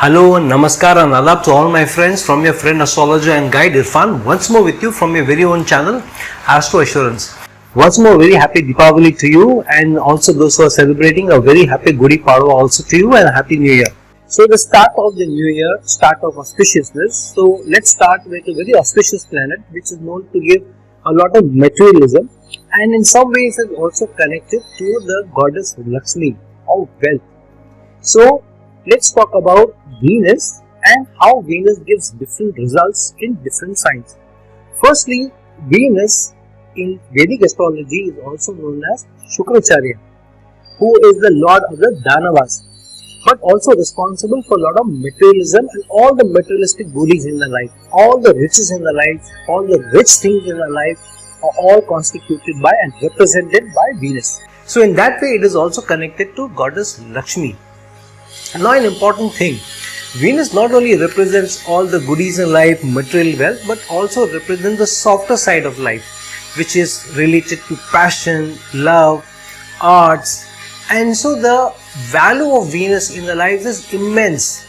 Hello, Namaskar and Adab to all my friends from your friend astrologer and guide Irfan, once more with you from your very own channel Astro Assurance. Once more, very happy Deepavali to you, and also those who are celebrating a very happy Gudi Padwa also to you, and a happy New Year. So the start of the New Year, start of auspiciousness. So let's start with a very auspicious planet which is known to give a lot of materialism, and in some ways is also connected to the goddess Lakshmi of wealth. So let's talk about Venus and how Venus gives different results in different signs. Firstly, Venus in Vedic astrology is also known as Shukracharya, who is the lord of the Danavas, but also responsible for a lot of materialism and all the materialistic goodies in the life. All the riches in the life, all the rich things in the life are all constituted by and represented by Venus. So in that way, it is also connected to goddess Lakshmi. Now an important thing, Venus not only represents all the goodies in life, material wealth, but also represents the softer side of life, which is related to passion, love, arts, and so the value of Venus in the life is immense.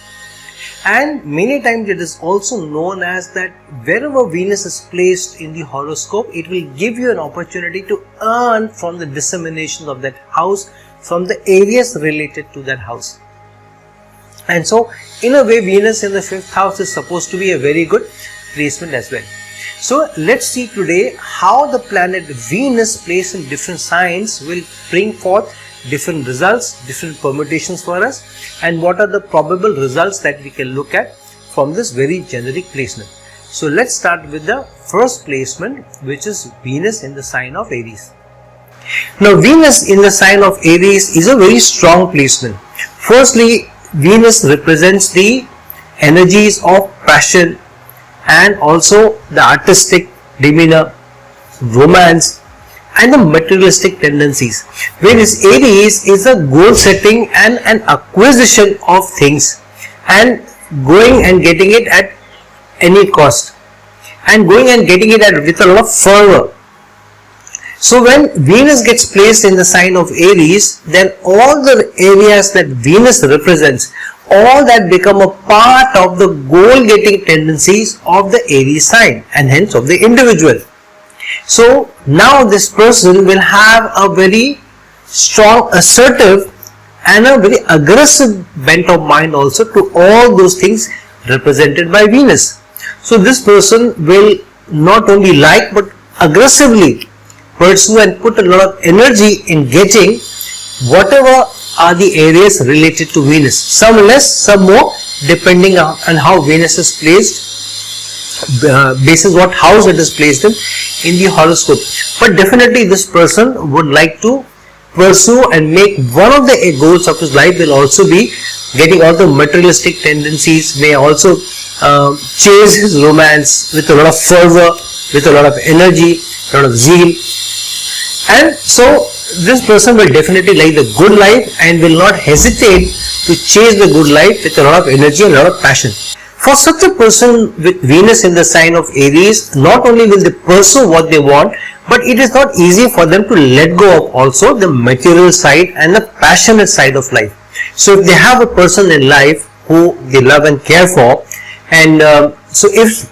And many times it is also known as that wherever Venus is placed in the horoscope, it will give you an opportunity to earn from the dissemination of that house, from the areas related to that house. And so, in a way, Venus in the 5th house is supposed to be a very good placement as well. So, let's see today how the planet Venus placed in different signs will bring forth different results, different permutations for us, and what are the probable results that we can look at from this very generic placement. So, let's start with the first placement, which is Venus in the sign of Aries. Now, Venus in the sign of Aries is a very strong placement. Firstly, Venus represents the energies of passion and also the artistic demeanor, romance, and the materialistic tendencies. Whereas Aries is a goal setting and an acquisition of things and going and getting it at any cost and going and getting it with a lot of fervor. So when Venus gets placed in the sign of Aries, then all the areas that Venus represents, all that become a part of the goal-getting tendencies of the Aries sign and hence of the individual. So now this person will have a very strong, assertive and a very aggressive bent of mind also to all those things represented by Venus. So this person will not only like but aggressively pursue and put a lot of energy in getting whatever are the areas related to Venus. Some less, some more, depending on how Venus is placed, basis what house it is placed in the horoscope. But definitely this person would like to pursue and make one of the goals of his life will also be getting all the materialistic tendencies, may also chase his romance with a lot of fervor, with a lot of energy, a lot of zeal. And so this person will definitely like the good life and will not hesitate to chase the good life with a lot of energy and a lot of passion. For such a person with Venus in the sign of Aries, not only will they pursue what they want, but it is not easy for them to let go of also the material side and the passionate side of life. So if they have a person in life who they love and care for, and so if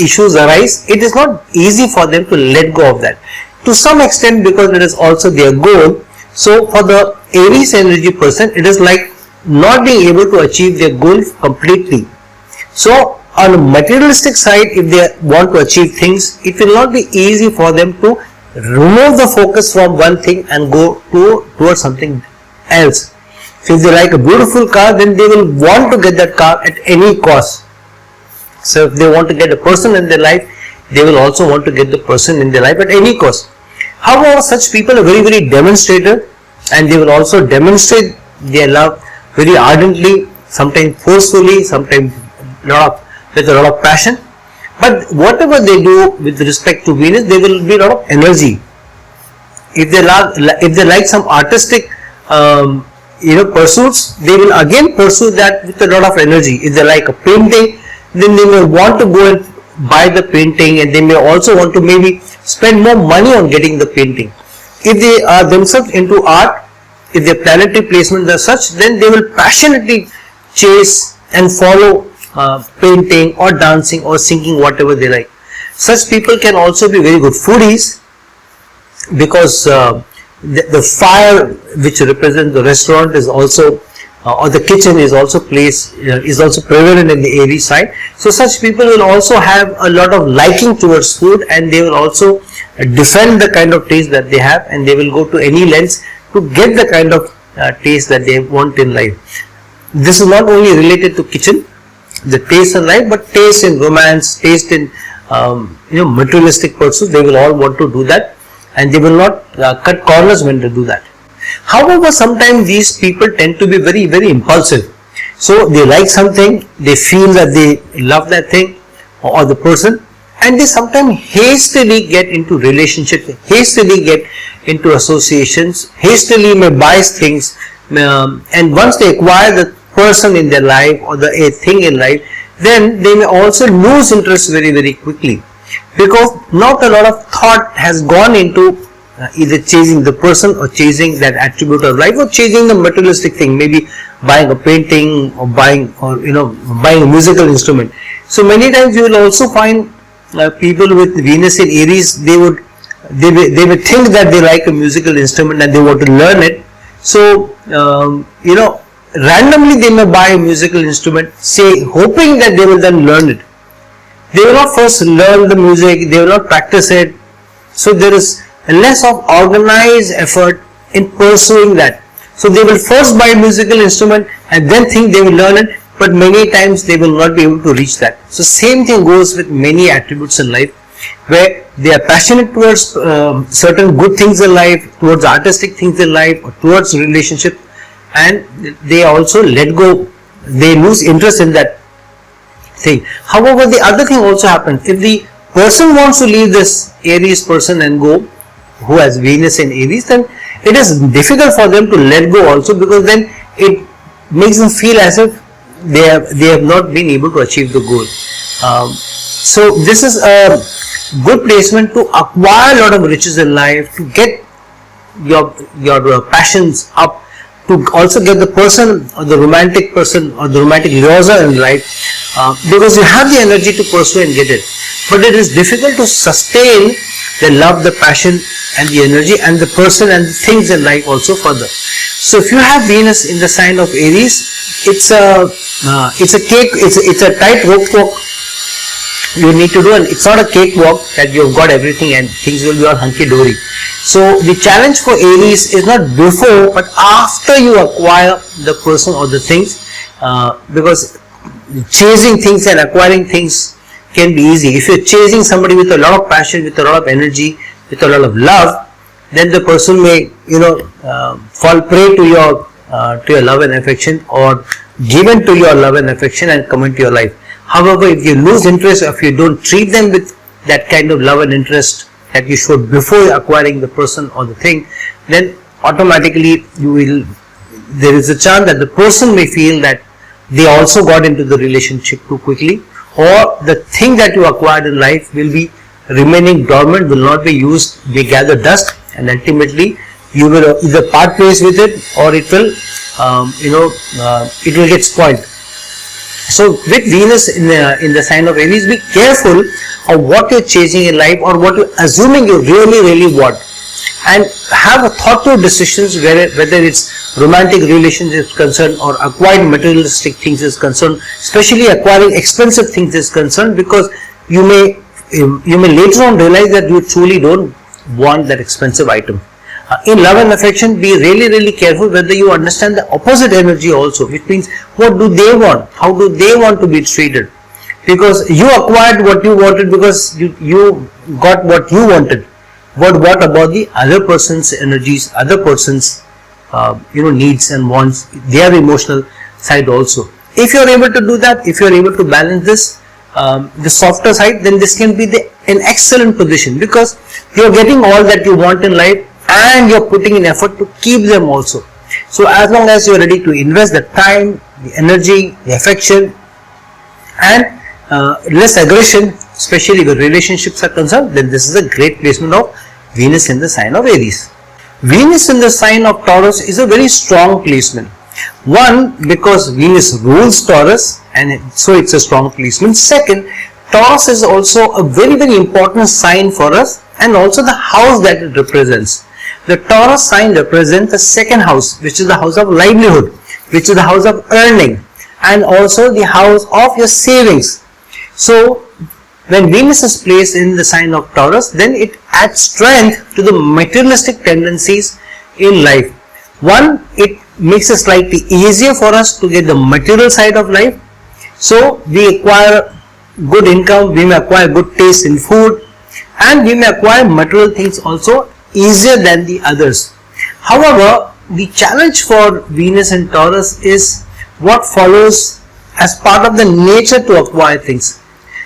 issues arise, it is not easy for them to let go of that. To some extent, because it is also their goal. So for the Aries energy person, it is like not being able to achieve their goal completely. So on the materialistic side, if they want to achieve things, it will not be easy for them to remove the focus from one thing and go towards something else. So if they like a beautiful car, then they will want to get that car at any cost. So if they want to get a person in their life, they will also want to get the person in their life at any cost. However, such people are very, very demonstrative, and they will also demonstrate their love very ardently, sometimes forcefully, sometimes with a lot of passion. But whatever they do with respect to Venus, there will be a lot of energy. If they like some artistic pursuits, they will again pursue that with a lot of energy. If they like a painting, then they may want to go and buy the painting, and they may also want to maybe spend more money on getting the painting. If they are themselves into art, if their planetary placements are such, then they will passionately chase and follow painting or dancing or singing, whatever they like. Such people can also be very good foodies, because the fire which represents the restaurant is also or the kitchen is also prevalent in the Aries side. So such people will also have a lot of liking towards food, and they will also defend the kind of taste that they have, and they will go to any lengths to get the kind of taste that they want in life. This is not only related to kitchen, the taste in life, but taste in romance, taste in materialistic pursuits. They will all want to do that, and they will not cut corners when they do that. However, sometimes these people tend to be very, very impulsive. So they like something, they feel that they love that thing or the person, and they sometimes hastily get into relationships, hastily get into associations, hastily may buy things, and once they acquire the person in their life or a thing in life, then they may also lose interest very, very quickly, because not a lot of thought has gone into either chasing the person or chasing that attribute of life or chasing the materialistic thing, maybe buying a painting or buying a musical instrument. So many times you will also find people with Venus in Aries, they would think that they like a musical instrument and they want to learn it. So randomly they may buy a musical instrument, say hoping that they will then learn it. They will not first learn the music, they will not practice it. So there is less of organized effort in pursuing that. So they will first buy a musical instrument and then think they will learn it, but many times they will not be able to reach that. So same thing goes with many attributes in life, where they are passionate towards certain good things in life, towards artistic things in life, or towards relationship, and they also let go, they lose interest in that thing. However, the other thing also happens, if the person wants to leave this Aries person and go, who has Venus in Aries, then it is difficult for them to let go also, because then it makes them feel as if they have not been able to achieve the goal. So this is a good placement to acquire a lot of riches in life, to get your passions up, to also get the person or the romantic person or the romantic liaison in life, because you have the energy to pursue and get it. But it is difficult to sustain the love, the passion and the energy and the person and the things in life also further. So if you have Venus in the sign of Aries, it's a tight rope walk you need to do, and it's not a cakewalk that you've got everything and things will be all hunky-dory. So the challenge for Aries is not before but after you acquire the person or the things, because chasing things and acquiring things can be easy. If you're chasing somebody with a lot of passion, with a lot of energy, with a lot of love, then the person may fall prey to your love and affection, or given to your love and affection and come into your life. However, if you lose interest, if you don't treat them with that kind of love and interest that you showed before acquiring the person or the thing, then automatically there is a chance that the person may feel that they also got into the relationship too quickly, or the thing that you acquired in life will be remaining dormant, will not be used, may gather dust, and ultimately you will either part ways with it, or it will get spoiled. So with Venus in the sign of Aries, be careful of what you're chasing in life or what you're assuming you really want, and have a thought-through decisions whether it's romantic relationships concerned or acquired materialistic things is concerned, especially acquiring expensive things is concerned, because you may later on realize that you truly don't want that expensive item. In love and affection, be really careful whether you understand the opposite energy also, which means what do they want, how do they want to be treated, because you acquired what you wanted because you got what you wanted. But what about the other person's energies, other person's needs and wants, their emotional side also. If you are able to do that, if you are able to balance this, the softer side, then this can be an excellent position, because you are getting all that you want in life and you are putting in effort to keep them also. So as long as you are ready to invest the time, the energy, the affection and less aggression, especially where relationships are concerned, then this is a great placement of Venus in the sign of Aries. Venus in the sign of Taurus is a very strong placement. One, because Venus rules Taurus, and so it's a strong placement. Second, Taurus is also a very, very important sign for us, and also the house that it represents. The Taurus sign represents the second house, which is the house of livelihood, which is the house of earning, and also the house of your savings. So when Venus is placed in the sign of Taurus, then it adds strength to the materialistic tendencies in life. One, it makes it slightly easier for us to get the material side of life. So we acquire good income, we may acquire good taste in food, and we may acquire material things also easier than the others. However, the challenge for Venus and Taurus is what follows as part of the nature to acquire things.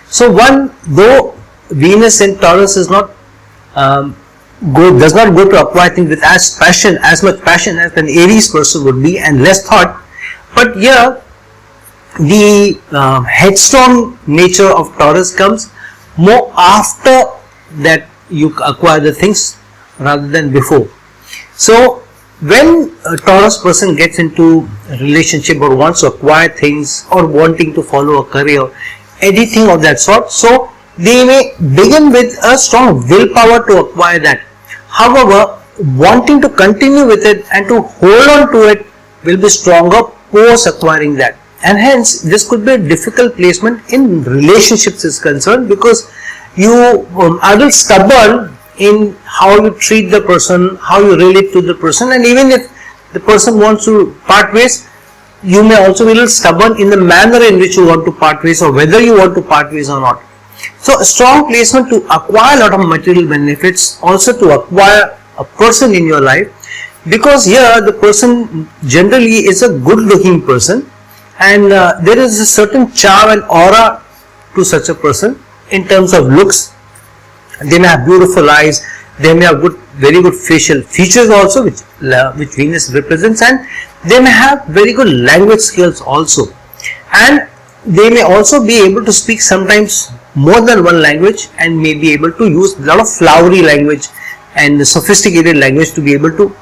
So one, though Venus in Taurus is not does not go to acquire things with as much passion as an Aries person would be, and less thought, but here the headstrong nature of Taurus comes more after that you acquire the things rather than before. So when a Taurus person gets into a relationship or wants to acquire things or wanting to follow a career, anything of that sort, so they may begin with a strong willpower to acquire that. However, wanting to continue with it and to hold on to it will be stronger post acquiring that, and hence this could be a difficult placement in relationships is concerned, because you are a little stubborn in how you treat the person, how you relate to the person, and even if the person wants to part ways, you may also be a little stubborn in the manner in which you want to part ways, or whether you want to part ways or not. So a strong placement to acquire a lot of material benefits, also to acquire a person in your life, because here the person generally is a good looking person, and there is a certain charm and aura to such a person in terms of looks. They may have beautiful eyes, they may have very good facial features also, which Venus represents, and they may have very good language skills also, and they may also be able to speak sometimes more than one language, and may be able to use a lot of flowery language and sophisticated language to be able to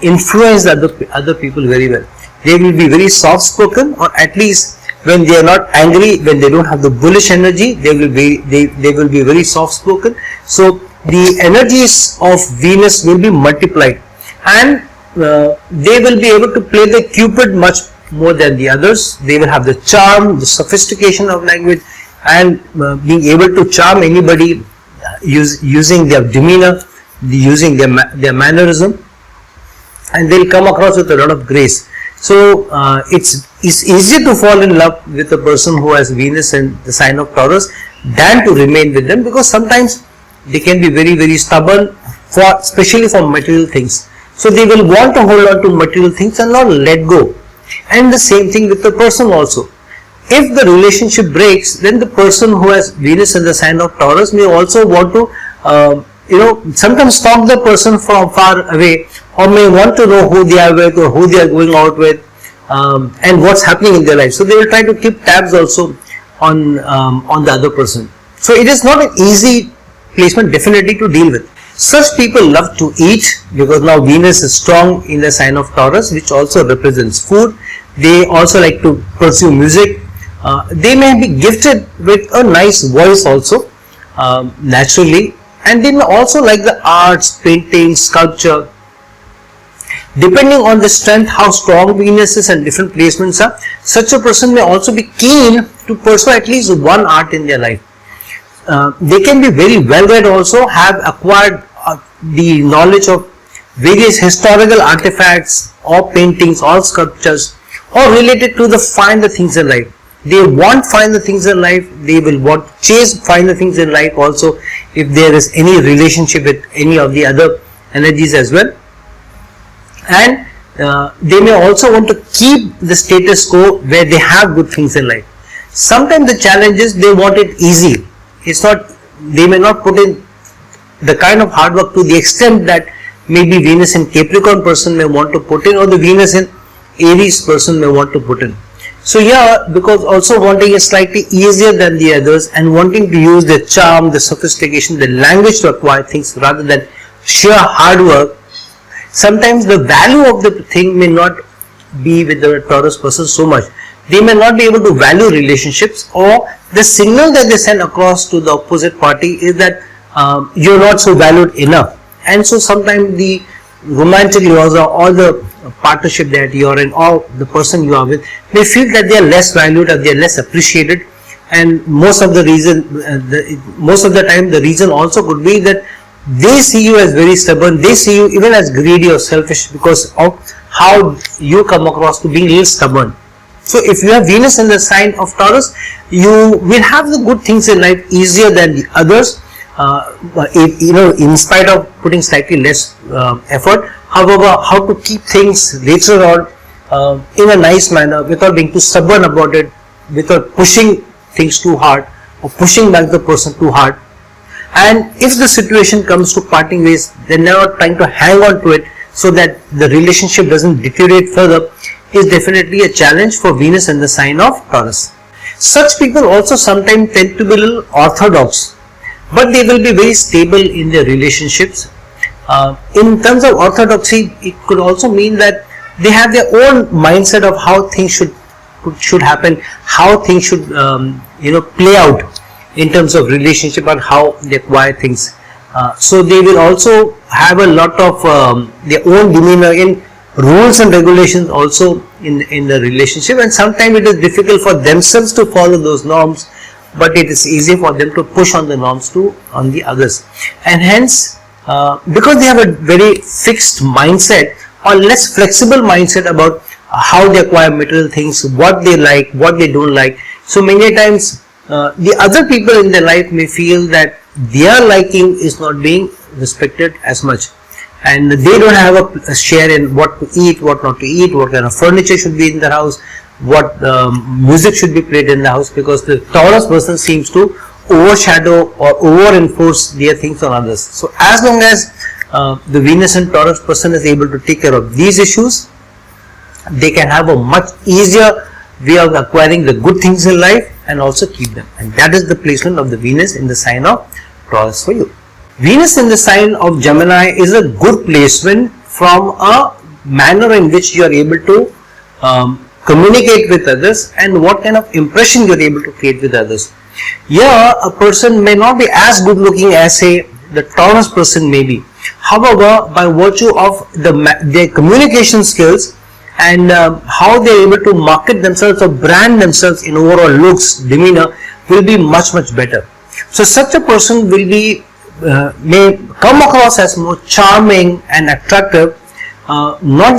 influence other people very well. They will be very soft spoken, or at least when they are not angry, when they don't have the bullish energy, they will be very soft spoken. So the energies of Venus will be multiplied, and they will be able to play the Cupid much more than the others. They will have the charm, the sophistication of language, and being able to charm anybody using their demeanor, using their mannerism, and they'll come across with a lot of grace. So it's easier to fall in love with a person who has Venus in the sign of Taurus than to remain with them, because sometimes they can be very, very stubborn, especially for material things. So they will want to hold on to material things and not let go. And the same thing with the person also. If the relationship breaks, then the person who has Venus in the sign of Taurus may also want to sometimes stalk the person from far away, or may want to know who they are with, or who they are going out with, and what's happening in their life. So they will try to keep tabs also on the other person. So it is not an easy placement definitely to deal with. Such people love to eat, because now Venus is strong in the sign of Taurus, which also represents food. They also like to pursue music. They may be gifted with a nice voice also, naturally, and they may also like the arts, painting, sculpture. Depending on the strength, how strong Venus is and different placements are, such a person may also be keen to pursue at least one art in their life. They can be very well read also, have acquired the knowledge of various historical artifacts or paintings or sculptures, or related to find the things in life. They want find the things in life, they will want find the things in life also, if there is any relationship with any of the other energies as well. And they may also want to keep the status quo where they have good things in life. Sometimes the challenge is they want it easy. They may not put in the kind of hard work to the extent that maybe Venus in Capricorn person may want to put in, or the Venus in Aries person may want to put in. So here, because also wanting it slightly easier than the others, and wanting to use the charm, the sophistication, the language to acquire things rather than sheer hard work, sometimes the value of the thing may not be with the Taurus person so much. They may not be able to value relationships, or the signal that they send across to the opposite party is that you're not so valued enough. And so sometimes the romantic laws or the partnership that you're in, or the person you are with, may feel that they are less valued or they are less appreciated. And most of the time the reason also could be that they see you as very stubborn, they see you even as greedy or selfish because of how you come across to being a little stubborn. So if you have Venus in the sign of Taurus, you will have the good things in life easier than the others, in spite of putting slightly less effort. However, how to keep things later on in a nice manner without being too stubborn about it, without pushing things too hard or pushing back the person too hard. And if the situation comes to parting ways, then they are trying to hang on to it so that the relationship doesn't deteriorate further, is definitely a challenge for Venus in the sign of Taurus. Such people also sometimes tend to be a little orthodox, but they will be very stable in their relationships. In terms of orthodoxy, it could also mean that they have their own mindset of how things should happen, how things should play out in terms of relationship and how they acquire things. So they will also have a lot of their own demeanor in rules and regulations also in the relationship, and sometimes it is difficult for themselves to follow those norms, but it is easy for them to push on the norms on the others. And hence, because they have a very fixed mindset or less flexible mindset about how they acquire material things, what they like, what they don't like, so many times the other people in their life may feel that their liking is not being respected as much, and they don't have a share in what to eat, what not to eat, what kind of furniture should be in the house, what music should be played in the house, because the Taurus person seems to overshadow or over-enforce their things on others. So as long as the Venus and Taurus person is able to take care of these issues, they can have a much easier way of acquiring the good things in life and also keep them. And that is the placement of the Venus in the sign of Taurus for you. Venus in the sign of Gemini is a good placement from a manner in which you are able to communicate with others and what kind of impression you are able to create with others. Here, a person may not be as good looking as, say, the Taurus person may be. However, by virtue of their communication skills and how they are able to market themselves or brand themselves in overall looks, demeanor, will be much better. So such a person will be may come across as more charming and attractive, not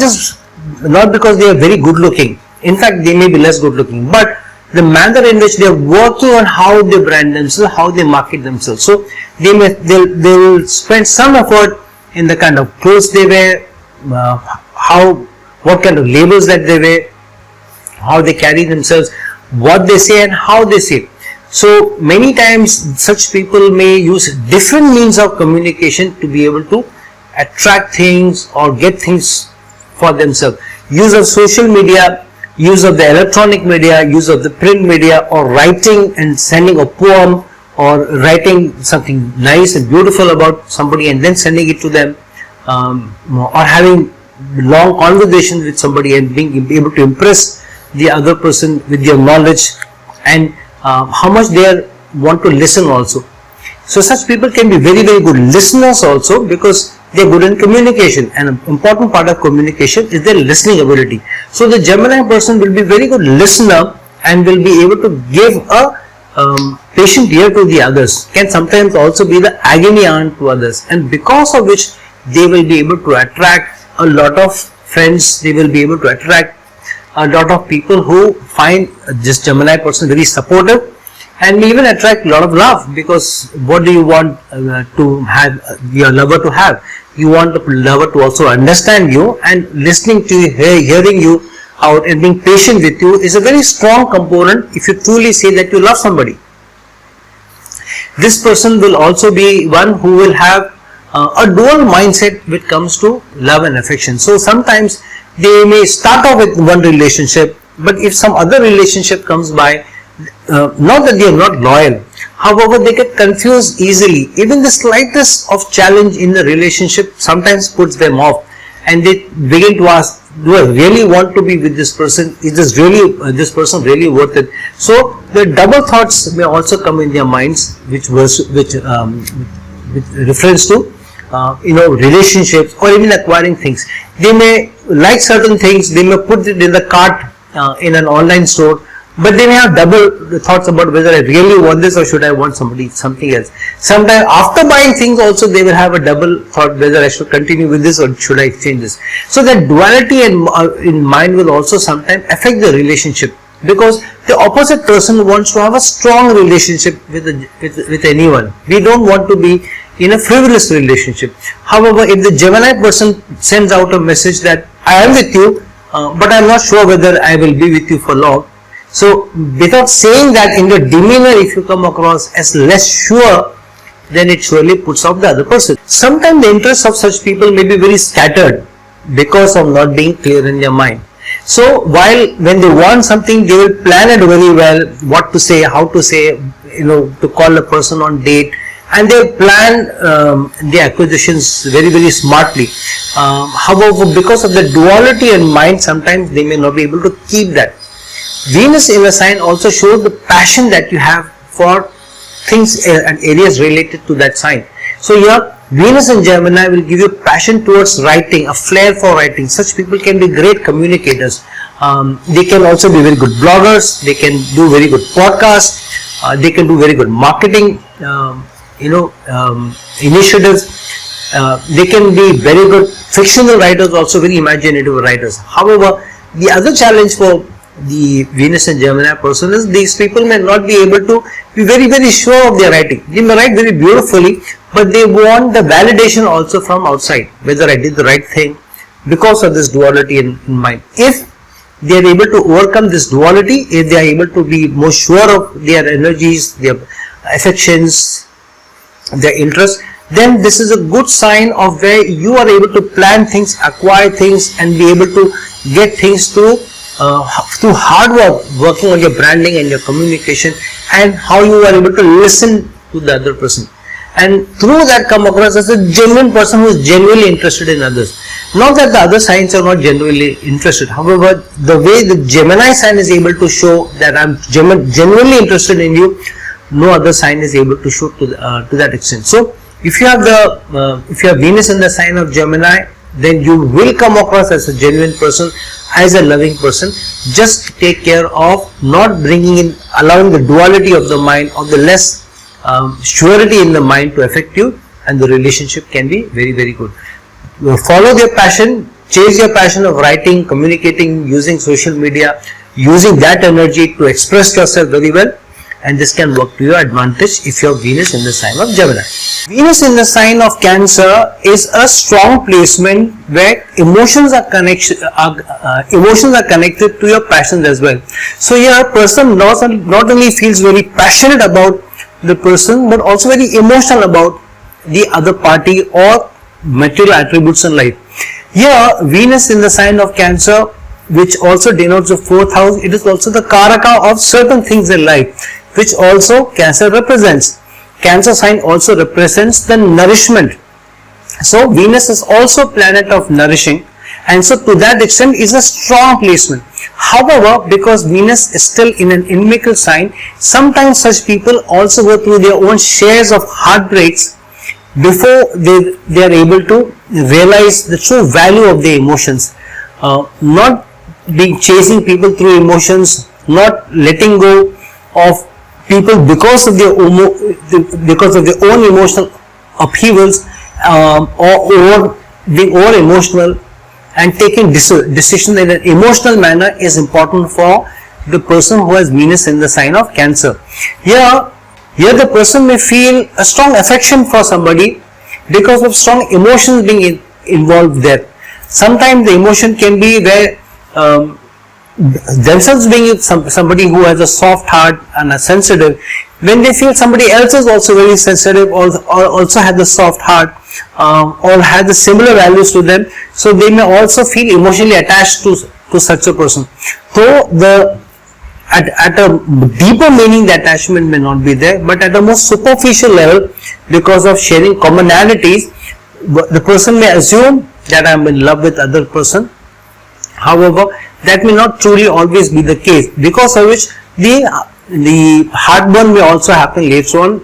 because they are very good looking. In fact, they may be less good looking, but the manner in which they are working on how they brand themselves, how they market themselves. So they will spend some effort in the kind of clothes they wear, what kind of labels that they wear, how they carry themselves, what they say and how they say. So many times such people may use different means of communication to be able to attract things or get things for themselves. Use of social media, use of the electronic media, use of the print media, or writing and sending a poem, or writing something nice and beautiful about somebody and then sending it to them, or having long conversations with somebody and being able to impress the other person with your knowledge and how much they want to listen also. So such people can be very good listeners also, because they are good in communication, and an important part of communication is their listening ability. So the Gemini person will be very good listener and will be able to give a patient ear to the others, can sometimes also be the agony aunt to others, and because of which they will be able to attract a lot of friends, they will be able to attract a lot of people who find this Gemini person very supportive, and may even attract a lot of love, because what do you want to have your lover to have? You want the lover to also understand you, and listening to you, hearing you out and being patient with you is a very strong component if you truly say that you love somebody. This person will also be one who will have a dual mindset when it comes to love and affection. So sometimes they may start off with one relationship, but if some other relationship comes by, not that they are not loyal, however they get confused easily. Even the slightest of challenge in the relationship sometimes puts them off, and they begin to ask, do I really want to be with this person? Is this person really worth it? So the double thoughts may also come in their minds, which reference to relationships or even acquiring things. They may like certain things, they may put it in the cart in an online store, but they may have double thoughts about whether I really want this or should I want something else. Sometimes after buying things also they will have a double thought whether I should continue with this or should I exchange this. So that duality in mind will also sometimes affect the relationship, because the opposite person wants to have a strong relationship with anyone. We don't want to be in a frivolous relationship. However, if the Gemini person sends out a message that I am with you, but I am not sure whether I will be with you for long. So, without saying that, in the demeanor, if you come across as less sure, then it surely puts off the other person. Sometimes the interests of such people may be very scattered because of not being clear in their mind. So, when they want something, they will plan it very well, what to say, how to say, to call a person on date, and they plan the acquisitions very, very smartly. However, because of the duality in mind, sometimes they may not be able to keep that. Venus in a sign also shows the passion that you have for things and areas related to that sign. So your Venus in Gemini will give you passion towards writing, a flair for writing. Such people can be great communicators. They can also be very good bloggers. They can do very good podcasts. They can do very good marketing, initiatives. They can be very good fictional writers, also very imaginative writers. However, the other challenge for the Venus and Gemini person is these people may not be able to be very, very sure of their writing. They may write very beautifully, but they want the validation also from outside, whether I did the right thing, because of this duality in mind. If they are able to overcome this duality, if they are able to be more sure of their energies, their affections, their interests, then this is a good sign of where you are able to plan things, acquire things, and be able to get things through hard work, working on your branding and your communication, and how you are able to listen to the other person, and through that come across as a genuine person who is genuinely interested in others. Not that the other signs are not genuinely interested. However, the way the Gemini sign is able to show that I am genuinely interested in you, no other sign is able to show to that extent. So, if you have Venus in the sign of Gemini, then you will come across as a genuine person, as a loving person. Just take care of not allowing the duality of the mind or the less surety in the mind to affect you, and the relationship can be very, very good. Follow your passion, chase your passion of writing, communicating, using social media, using that energy to express yourself very well, and this can work to your advantage if you have Venus in the sign of Gemini. Venus in the sign of Cancer is a strong placement where emotions are connected to your passions as well. So your person not only feels very passionate about the person, but also very emotional about the other party or material attributes in life. Here, Venus in the sign of Cancer, which also denotes the 4th house, it is also the Karaka of certain things in life, which also Cancer represents. Cancer sign also represents the nourishment. So Venus is also planet of nourishing, and so to that extent is a strong placement. However, because Venus is still in an inimical sign, sometimes such people also go through their own shares of heartbreaks before they are able to realize the true value of their emotions. Not being chasing people through emotions, not letting go of people because of their own emotional upheavals, or being over emotional, and taking decisions in an emotional manner is important for the person who has Venus in the sign of Cancer. Here the person may feel a strong affection for somebody because of strong emotions being involved there. Sometimes the emotion can be where themselves being somebody who has a soft heart and a sensitive, when they feel somebody else is also very sensitive or also has a soft heart, or has the similar values to them, so they may also feel emotionally attached to such a person. So at a deeper meaning, the attachment may not be there, but at a more superficial level, because of sharing commonalities, the person may assume that I am in love with other person, However, that may not truly always be the case, because of which the heartburn may also happen later on,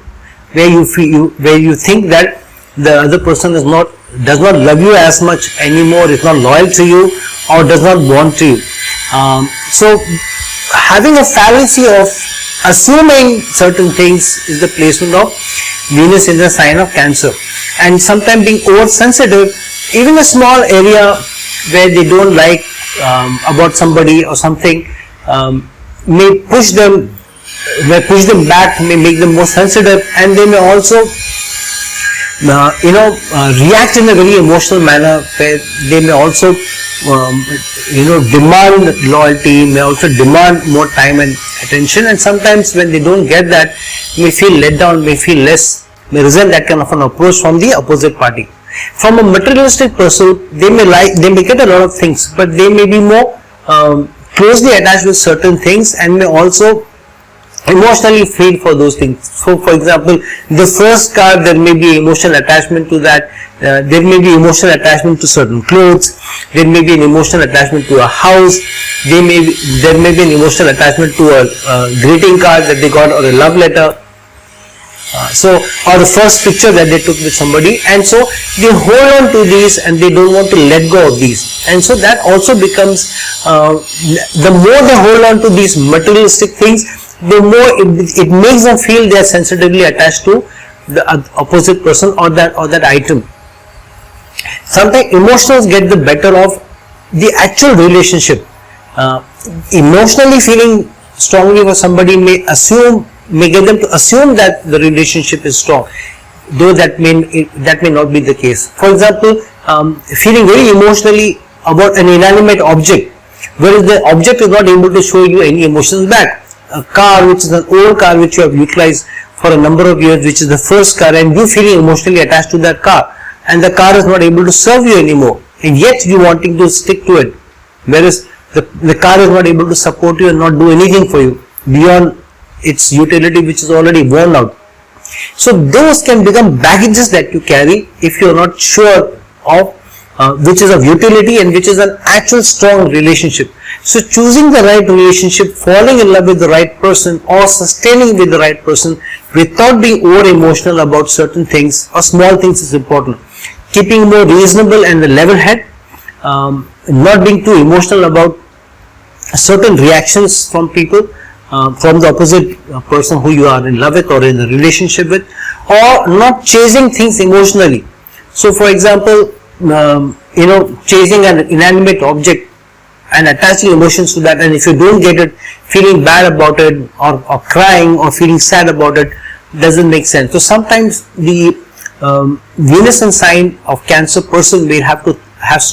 where you think that the other person does not love you as much anymore, is not loyal to you, or does not want to you. So having a fallacy of assuming certain things is the placement of Venus in the sign of Cancer, and sometimes being oversensitive, even a small area where they don't like about somebody or something may push them back, may make them more sensitive, and they may also react in a very emotional manner, where they may also demand loyalty, may also demand more time and attention, and sometimes when they don't get that, may feel let down, may resent that kind of an approach from the opposite party. From a materialistic pursuit, they may get a lot of things, but they may be more closely attached with certain things, and may also emotionally feel for those things. So for example, the first car, there may be emotional attachment to that. There may be emotional attachment to certain clothes. There may be an emotional attachment to a house. There may be an emotional attachment to a greeting card that they got, or a love letter. Or the first picture that they took with somebody, and so they hold on to these and they don't want to let go of these, and so that also becomes the more they hold on to these materialistic things, the more it makes them feel they are sensitively attached to the opposite person or that item. Sometimes emotions get the better of the actual relationship. Emotionally feeling strongly for somebody may get them to assume that the relationship is strong, though that may not be the case. For example, feeling very emotionally about an inanimate object, whereas the object is not able to show you any emotions back. A car, which is an old car which you have utilized for a number of years, which is the first car, and you feeling emotionally attached to that car, and the car is not able to serve you anymore, and yet you wanting to stick to it, whereas the car is not able to support you and not do anything for you beyond its utility, which is already worn out. So those can become baggages that you carry if you are not sure of which is of utility and which is an actual strong relationship. So choosing the right relationship, falling in love with the right person, or sustaining with the right person without being over emotional about certain things or small things is important. Keeping more reasonable and a level head, not being too emotional about certain reactions from people, from the opposite person who you are in love with or in a relationship with, or not chasing things emotionally. So for example, chasing an inanimate object and attaching emotions to that, and if you don't get it, feeling bad about it, or crying or feeling sad about it, doesn't make sense. So sometimes the Venus and sign of Cancer person may have to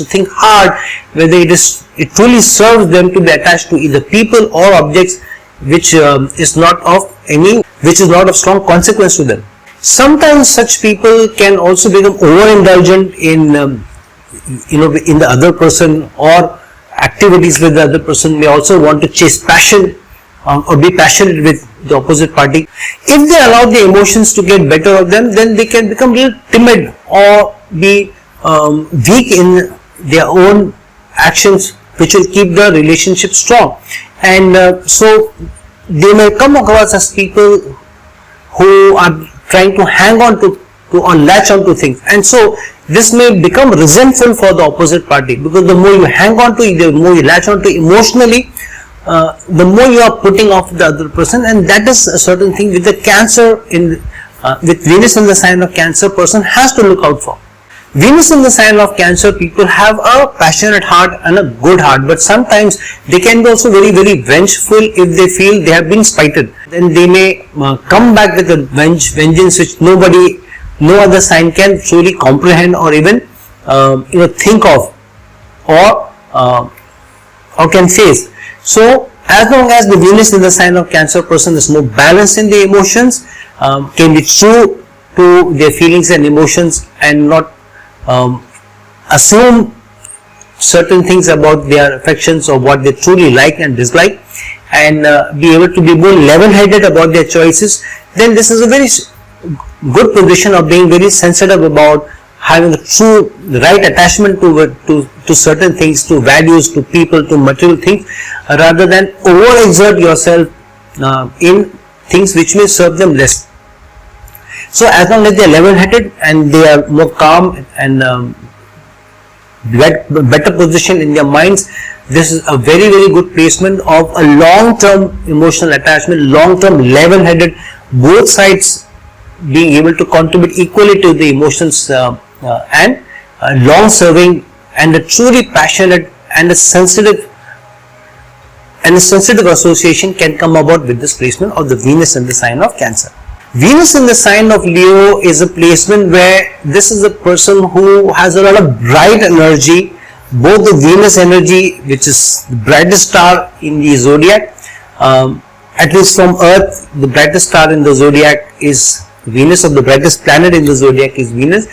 think hard whether it truly serves them to be attached to either people or objects which is not of strong consequence to them. Sometimes such people can also become overindulgent in the other person, or activities with the other person, may also want to chase passion or be passionate with the opposite party. If they allow the emotions to get better of them, then they can become a little timid or be weak in their own actions, which will keep the relationship strong. And so they may come across as people who are trying to hang on to or latch on to things, and so this may become resentful for the opposite party, because the more you hang on to it, the more you latch on to emotionally, the more you are putting off the other person. And that is a certain thing with the Cancer with Venus in the sign of Cancer person has to look out for. Venus in the sign of Cancer people have a passionate heart and a good heart, but sometimes they can be also very, very vengeful if they feel they have been spited. Then they may come back with a vengeance which no other sign can truly comprehend or even think of or can face. So as long as the Venus in the sign of Cancer person is more balanced in the emotions, can be true to their feelings and emotions, and not assume certain things about their affections or what they truly like and dislike, and be able to be more level-headed about their choices, then this is a very good position of being very sensitive about having a true right attachment to certain things, to values, to people, to material things, rather than overexert yourself in things which may serve them less. So as long as they are level-headed and they are more calm and better position in their minds, this is a very, very good placement of a long-term emotional attachment, long-term level-headed, both sides being able to contribute equally to the emotions and long-serving and a truly passionate and a sensitive association can come about with this placement of the Venus in the sign of Cancer. Venus in the sign of Leo is a placement where this is a person who has a lot of bright energy, both the Venus energy, which is the brightest star in the zodiac, at least from Earth, the brightest star in the zodiac is Venus, or the brightest planet in the zodiac is Venus,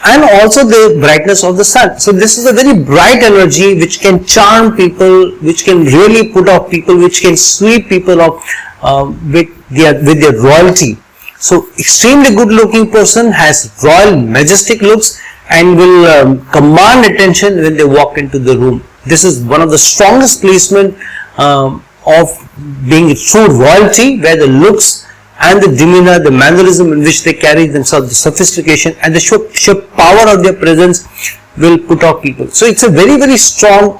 and also the brightness of the sun. So this is a very bright energy which can charm people, which can really put off people, which can sweep people off with their royalty. So extremely good looking person has royal majestic looks and will command attention when they walk into the room. This is one of the strongest placement of being a true royalty, where the looks and the demeanor, the mannerism in which they carry themselves, the sophistication and the sheer power of their presence will put off people. So it's a very, very strong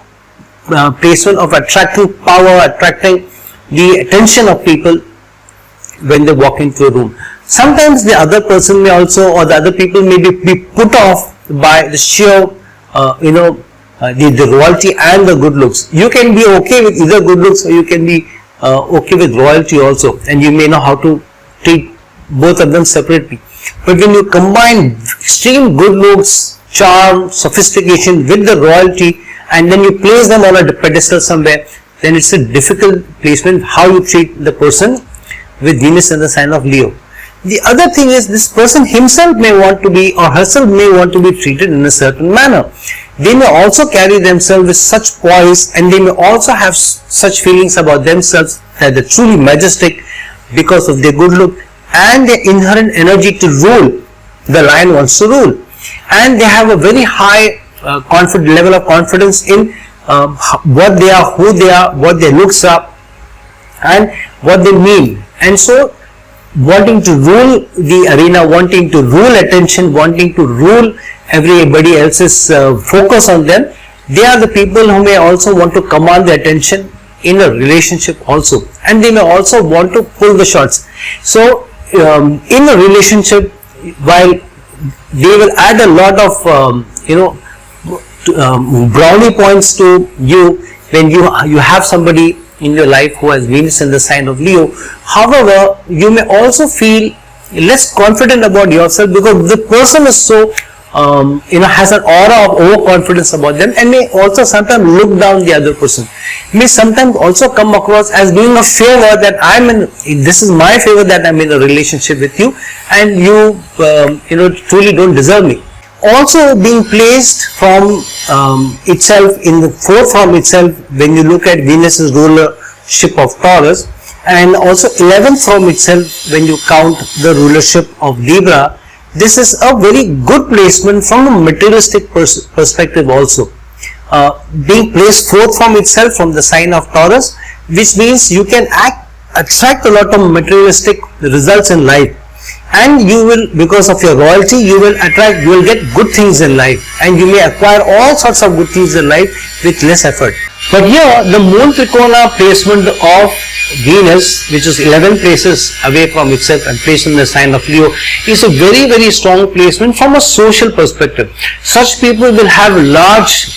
placement of attracting power, attracting the attention of people when they walk into a room. Sometimes the other person may also, or the other people may be put off by the sheer, the royalty and the good looks. You can be okay with either good looks, or you can be okay with royalty also, and you may know how to treat both of them separately. But when you combine extreme good looks, charm, sophistication with the royalty, and then you place them on a pedestal somewhere, then it's a difficult placement how you treat the person with Venus in the sign of Leo. The other thing is, this person himself may want to be, or herself may want to be treated in a certain manner. They may also carry themselves with such poise, and they may also have such feelings about themselves that they're truly majestic because of their good look and their inherent energy to rule. The lion wants to rule, and they have a very high level of confidence in what they are, who they are, what their looks are, and what they mean. And so wanting to rule the arena, wanting to rule attention, wanting to rule everybody else's focus on them, they are the people who may also want to command the attention in a relationship also, and they may also want to pull the shots. So in a relationship, while they will add a lot of brownie points to you when you have somebody in your life who has Venus in the sign of Leo. However, you may also feel less confident about yourself because the person is so has an aura of overconfidence about them, and may also sometimes look down the other person. May sometimes also come across as doing a favor that this is my favor that I'm in a relationship with you, and you truly don't deserve me. Also being placed from itself in the fourth from itself, when you look at Venus's rulership of Taurus, and also 11th from itself when you count the rulership of Libra, this is a very good placement from a materialistic perspective also. Being placed fourth from itself from the sign of Taurus, which means you can attract a lot of materialistic results in life, and you will, because of your royalty, you will get good things in life, and you may acquire all sorts of good things in life with less effort. But here the moon trikona placement of Venus, which is 11 places away from itself and placed in the sign of Leo, is a very, very strong placement from a social perspective. Such people will have large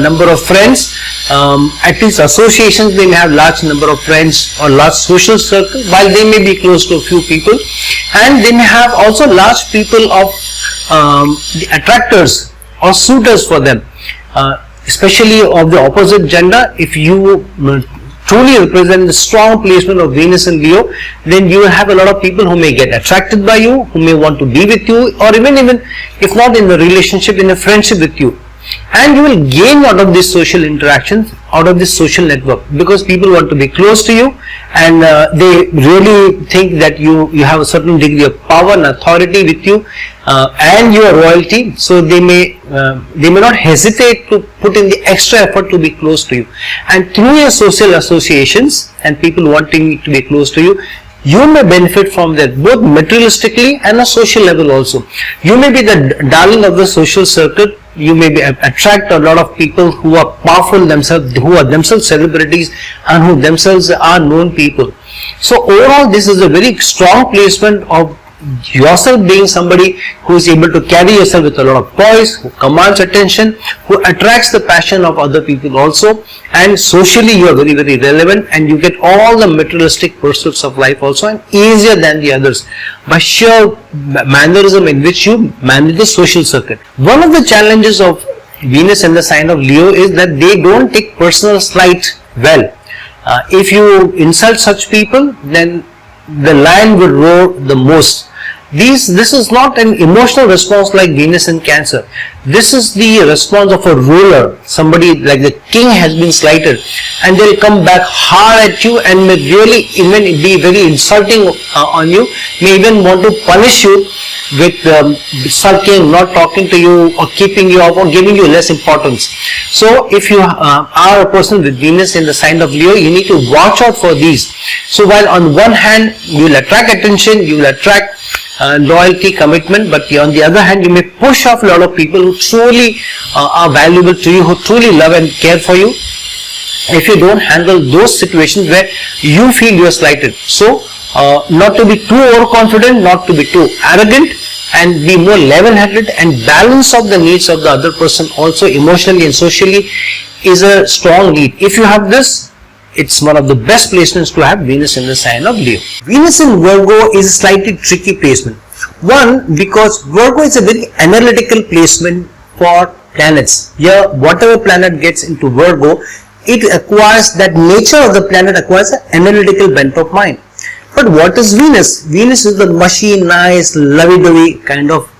number of friends, at least associations, they may have large number of friends or large social circle, while they may be close to a few people, and they may have also large people of the attractors or suitors for them, especially of the opposite gender. If you truly represent the strong placement of Venus in Leo, then you will have a lot of people who may get attracted by you, who may want to be with you, or even if not in a relationship, in a friendship with you. and you will gain out of this social interactions, out of this social network, because people want to be close to you, and they really think that you have a certain degree of power and authority with you, and your royalty, so they may not hesitate to put in the extra effort to be close to you. And through your social associations and people wanting to be close to you, you may benefit from that, both materialistically and a social level also. You may be the darling of the social circle. You may attract a lot of people who are powerful themselves, who are themselves celebrities, and who themselves are known people. So overall, this is a very strong placement of yourself being somebody who is able to carry yourself with a lot of poise, who commands attention, who attracts the passion of other people also, and socially you are very, very relevant, and you get all the materialistic pursuits of life also, and easier than the others by sheer mannerism in which you manage the social circuit. One of the challenges of Venus in the sign of Leo is that they don't take personal slight well. If you insult such people, then the lion will roar the most. This is not an emotional response like Venus in Cancer. This is the response of a ruler. Somebody like the king has been slighted, and they'll come back hard at you and may really even be very insulting on you, may even want to punish you with sulking, not talking to you, or keeping you up, or giving you less importance. So if you are a person with Venus in the sign of Leo, you need to watch out for these. So while on one hand you will attract attention, you will attract loyalty, commitment, but on the other hand you may push off a lot of people who truly are valuable to you, who truly love and care for you, if you don't handle those situations where you feel you are slighted. So not to be too overconfident, not to be too arrogant, and be more level-headed, and balance of the needs of the other person also emotionally and socially is a strong lead. If you have this, it's one of the best placements to have Venus in the sign of Leo. Venus in Virgo is a slightly tricky placement. One, because Virgo is a very analytical placement for planets. Here, whatever planet gets into Virgo, it acquires, that nature of the planet acquires an analytical bent of mind. But what is Venus? Venus is the mushy, nice, lovey-dovey kind of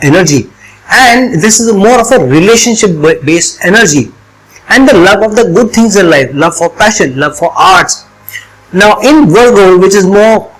energy. And this is more of a relationship-based energy. And the love of the good things in life, love for passion, love for arts. Now in Virgo, which is more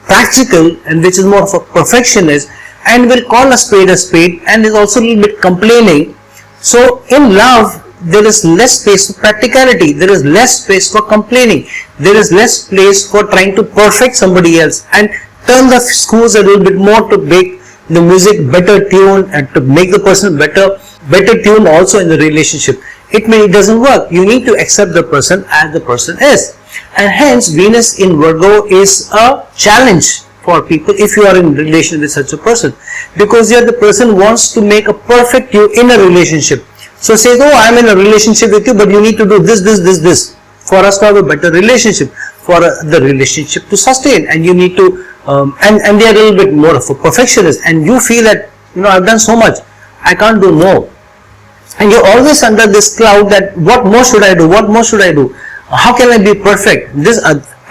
practical and which is more of a perfectionist, and will call a spade, and is also a little bit complaining. So in love, there is less space for practicality, there is less space for complaining, there is less place for trying to perfect somebody else and turn the screws a little bit more to make the music better tuned and to make the person better tuned also in the relationship. It doesn't work. You need to accept the person as the person is, and hence Venus in Virgo is a challenge for people if you are in relation with such a person, because here the person wants to make a perfect you in a relationship. So says, oh, I am in a relationship with you, but you need to do this for us to have a better relationship, for the relationship to sustain, and you need to and they are a little bit more of a perfectionist, and you feel that, I've done so much, I can't do more. And you're always under this cloud that what more should I do? What more should I do? How can I be perfect?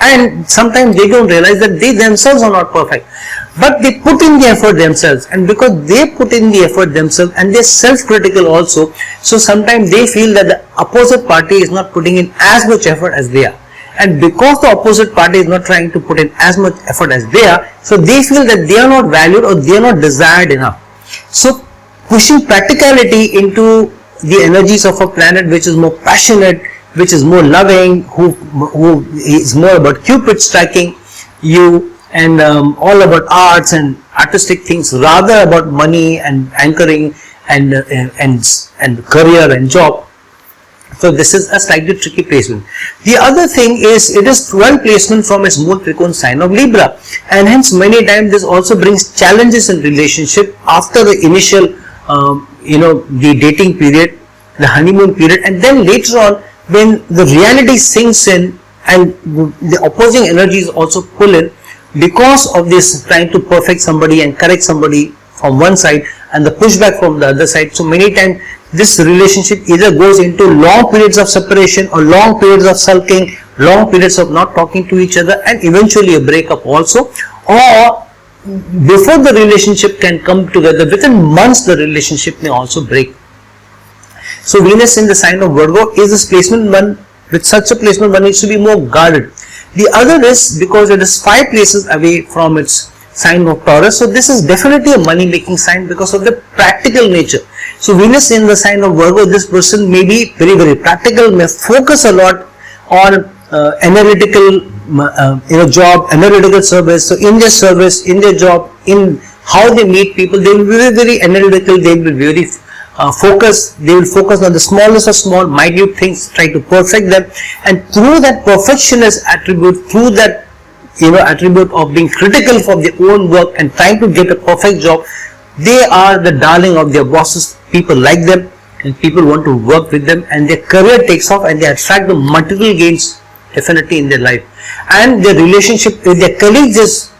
And sometimes they don't realize that they themselves are not perfect, but they put in the effort themselves, and because they put in the effort themselves and they're self-critical also, so sometimes they feel that the opposite party is not putting in as much effort as they are, and because the opposite party is not trying to put in as much effort as they are, so they feel that they are not valued or they are not desired enough. So pushing practicality into the energies of a planet which is more passionate, which is more loving, who is more about Cupid striking you, and all about arts and artistic things, rather about money and anchoring and career and job. So this is a slightly tricky placement. The other thing is, it is 12 placement from its moon Capricorn sign of Libra, and hence many times this also brings challenges in relationship after the initial the dating period, the honeymoon period, and then later on when the reality sinks in and the opposing energies also pull in, because of this trying to perfect somebody and correct somebody from one side and the pushback from the other side. So many times this relationship either goes into long periods of separation or long periods of sulking, long periods of not talking to each other, and eventually a breakup also, or before the relationship can come together, within months the relationship may also break. So Venus in the sign of Virgo is this placement. One with such a placement, one needs to be more guarded. The other is because it is 5 places away from its sign of Taurus. So this is definitely a money making sign because of the practical nature. So Venus in the sign of Virgo, this person may be very, very practical, may focus a lot on analytical job, analytical service. So in their service, in their job, in how they meet people, they will be very, very analytical, they will be very focused, they will focus on the smallest of small, minute things, try to perfect them, and through that perfectionist attribute, through that attribute of being critical for their own work and trying to get a perfect job, they are the darling of their bosses. People like them and people want to work with them, and their career takes off and they attract the material gains definitely in their life. And their relationship with their colleagues is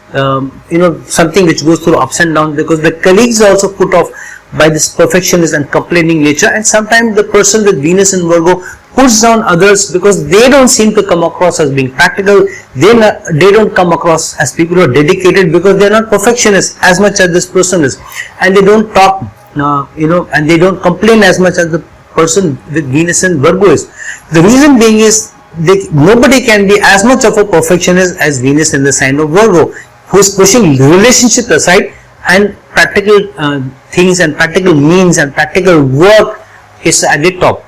something which goes through ups and downs, because the colleagues are also put off by this perfectionist and complaining nature. And sometimes the person with Venus in Virgo puts down others because they don't seem to come across as being practical. They don't come across as people who are dedicated because they are not perfectionists as much as this person is, and they don't talk and they don't complain as much as the person with Venus in Virgo is. The reason being is nobody can be as much of a perfectionist as Venus in the sign of Virgo, who is pushing relationships aside and practical things and practical means and practical work is at the top.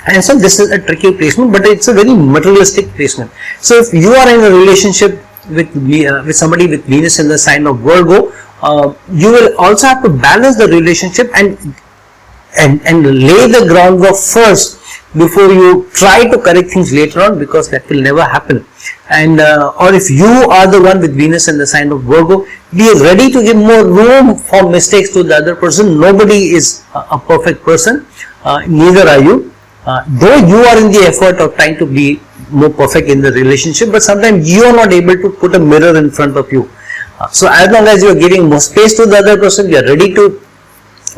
And so this is a tricky placement, but it's a very materialistic placement. So if you are in a relationship with somebody with Venus in the sign of Virgo, you will also have to balance the relationship and lay the groundwork first before you try to correct things later on, because that will never happen. And or if you are the one with Venus in the sign of Virgo, be ready to give more room for mistakes to the other person. Nobody is a perfect person, neither are you. Though you are in the effort of trying to be more perfect in the relationship, but sometimes you are not able to put a mirror in front of you. So as long as you are giving more space to the other person, you are ready to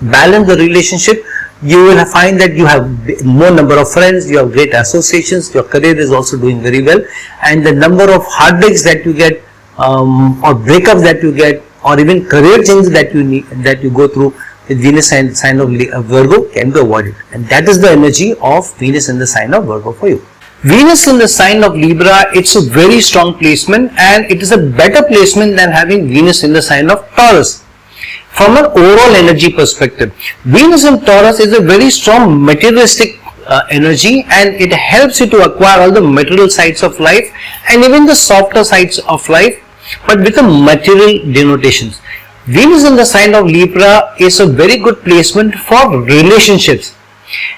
balance the relationship, you will find that you have more number of friends, you have great associations, your career is also doing very well, and the number of heartbreaks that you get or breakups that you get, or even career changes that you go through with Venus sign of Virgo can be avoided. And that is the energy of Venus in the sign of Virgo for you. Venus in the sign of Libra, it's a very strong placement, and it is a better placement than having Venus in the sign of Taurus. From an overall energy perspective, Venus in Taurus is a very strong materialistic energy, and it helps you to acquire all the material sides of life and even the softer sides of life, but with a material denotations. Venus in the sign of Libra is a very good placement for relationships.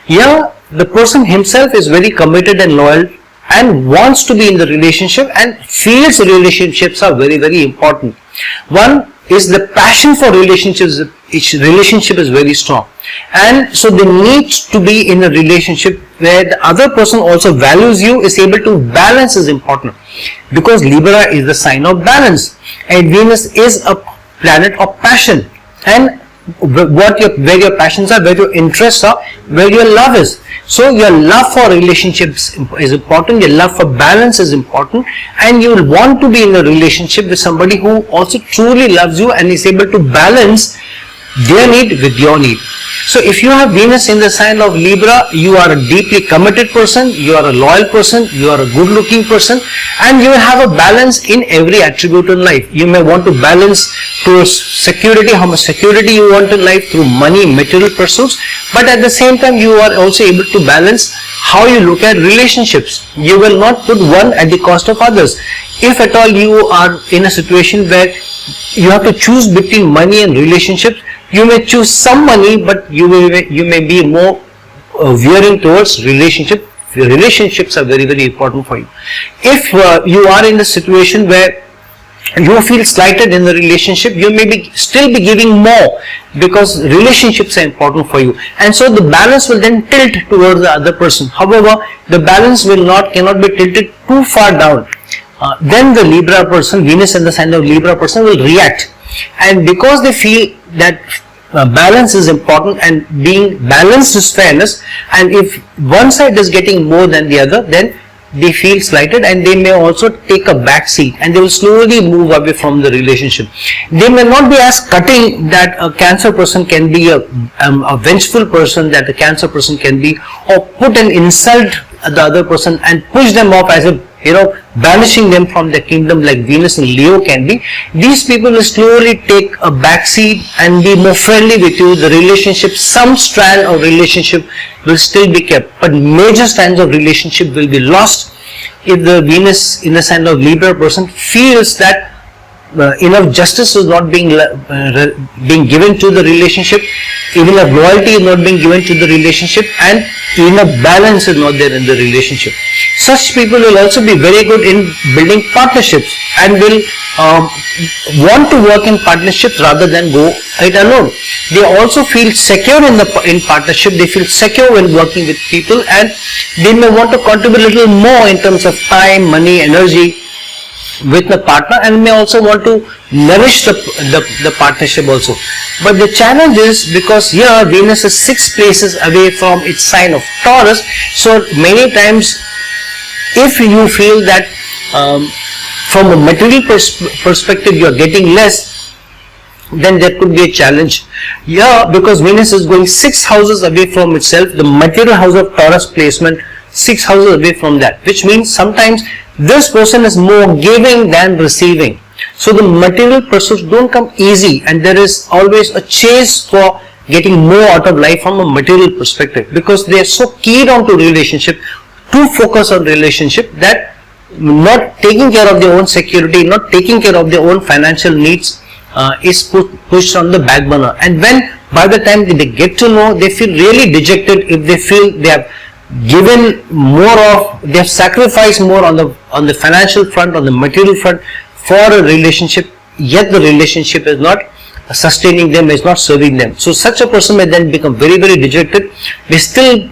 Here, the person himself is very committed and loyal and wants to be in the relationship and feels relationships are very, very important. One is the passion for relationships. Each relationship is very strong, and so they need to be in a relationship where the other person also values you, is able to balance is important, because Libra is the sign of balance and Venus is a planet of passion, and where your passions are, where your interests are, where your love is. So your love for relationships is important, your love for balance is important, and you will want to be in a relationship with somebody who also truly loves you and is able to balance their need with your need. So if you have Venus in the sign of Libra, you are a deeply committed person, you are a loyal person, you are a good looking person, and you will have a balance in every attribute in life. You may want to balance through security, how much security you want in life, through money, material pursuits, but at the same time you are also able to balance how you look at relationships. You will not put one at the cost of others. If at all you are in a situation where you have to choose between money and relationships, you may choose some money, but you may be more veering towards relationship. Relationships are very, very important for you. If you are in a situation where you feel slighted in the relationship, you may still be giving more because relationships are important for you, and so the balance will then tilt towards the other person. However, the balance cannot be tilted too far down. Then the Libra person, Venus in the sign of Libra person, will react, and because they feel that balance is important and being balanced is fairness, and if one side is getting more than the other, then they feel slighted, and they may also take a back seat, and they will slowly move away from the relationship. They may not be as cutting that a Cancer person can be, a vengeful person that a Cancer person can be, or put an insult the other person and push them off as a, banishing them from the kingdom like Venus and Leo can be. These people will slowly take a backseat and be more friendly with you. The relationship, some strand of relationship will still be kept, but major strands of relationship will be lost if the Venus in the sign of Libra person feels that enough justice is not being given to the relationship, even a loyalty is not being given to the relationship, and enough balance is not there in the relationship. Such people will also be very good in building partnerships and will want to work in partnerships rather than go it alone. They also feel secure in partnership. They feel secure when working with people, and they may want to contribute a little more in terms of time, money, energy with the partner, and may also want to nourish the partnership also. But the challenge is, because here Venus is 6 places away from its sign of Taurus, so many times if you feel that from a material perspective you are getting less, then there could be a challenge. Yeah, because Venus is going 6 houses away from itself, the material house of Taurus placement, 6 houses away from that, which means sometimes this person is more giving than receiving. So the material pursuits don't come easy, and there is always a chase for getting more out of life from a material perspective, because they are so keyed on to relationship, too focused on relationship, that not taking care of their own security, not taking care of their own financial needs is pushed on the back burner. And when by the time they get to know, they feel really dejected if they feel they have given more of, they have sacrificed more on the financial front, on the material front for a relationship, yet the relationship is not sustaining them, is not serving them. So such a person may then become very, very dejected, may still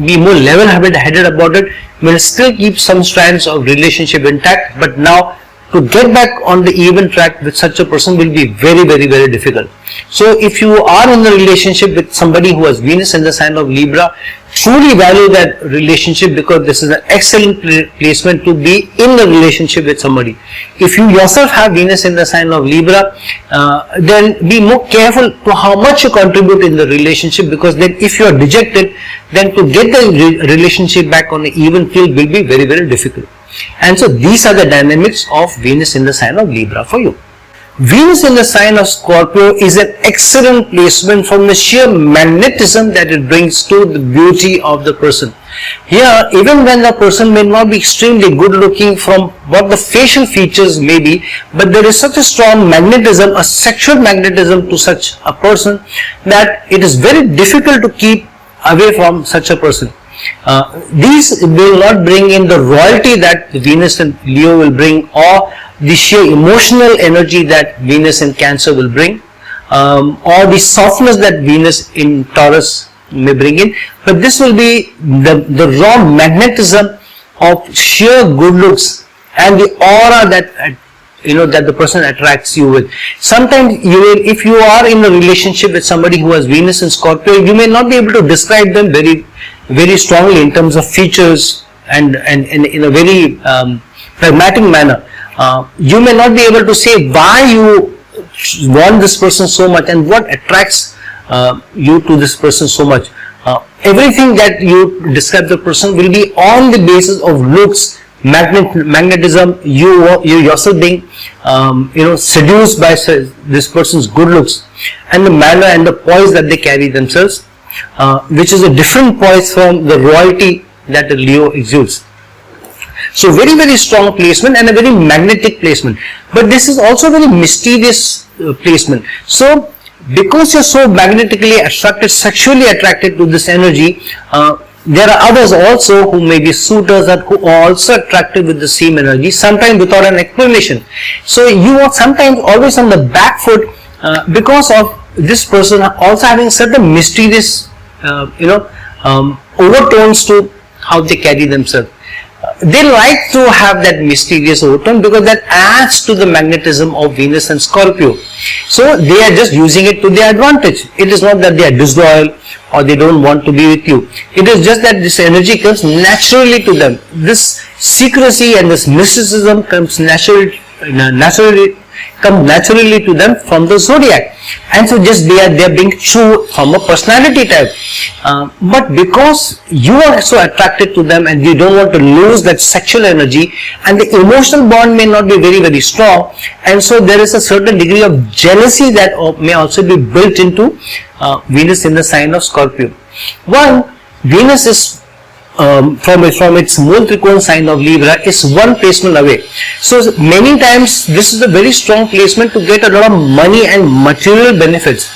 be more level-headed about it, may still keep some strands of relationship intact, but now to get back on the even track with such a person will be very, very, very difficult. So if you are in a relationship with somebody who has Venus in the sign of Libra, truly value that relationship, because this is an excellent placement to be in a relationship with somebody. If you yourself have Venus in the sign of Libra, then be more careful to how much you contribute in the relationship, because then if you are dejected, then to get the relationship back on the even field will be very, very difficult. And so these are the dynamics of Venus in the sign of Libra for you. Venus in the sign of Scorpio is an excellent placement from the sheer magnetism that it brings to the beauty of the person. Here, even when the person may not be extremely good looking from what the facial features may be, but there is such a strong magnetism, a sexual magnetism to such a person, that it is very difficult to keep away from such a person. These will not bring in the royalty that Venus and Leo will bring, or the sheer emotional energy that Venus in Cancer will bring, or the softness that Venus in Taurus may bring in, but this will be the raw magnetism of sheer good looks and the aura that that the person attracts you with. Sometimes you will, if you are in a relationship with somebody who has Venus in Scorpio, you may not be able to describe them very, very strongly in terms of features and in a very pragmatic manner. You may not be able to say why you want this person so much and what attracts you to this person so much. Everything that you describe the person will be on the basis of looks, magnetism, you yourself being seduced by this person's good looks and the manner and the poise that they carry themselves, which is a different poise from the royalty that the Leo exudes. So very, very strong placement and a very magnetic placement, but this is also a very mysterious placement. So because you're so magnetically attracted, sexually attracted to this energy, there are others also who may be suitors and who are also attracted with the same energy, sometimes without an explanation. So you are sometimes always on the back foot because of this person also having certain mysterious overtones to how they carry themselves. They like to have that mysterious overtone because that adds to the magnetism of Venus and Scorpio. So they are just using it to their advantage. It is not that they are disloyal or they don't want to be with you. It is just that this energy comes naturally to them. This secrecy and this mysticism comes naturally to them from the zodiac, and so just they are being true from a personality type. But because you are so attracted to them and you don't want to lose that sexual energy, and the emotional bond may not be very strong, and so there is a certain degree of jealousy that may also be built into Venus in the sign of Scorpio. One, Venus is from its moon trikona sign of Libra is one placement away. So many times this is a very strong placement to get a lot of money and material benefits.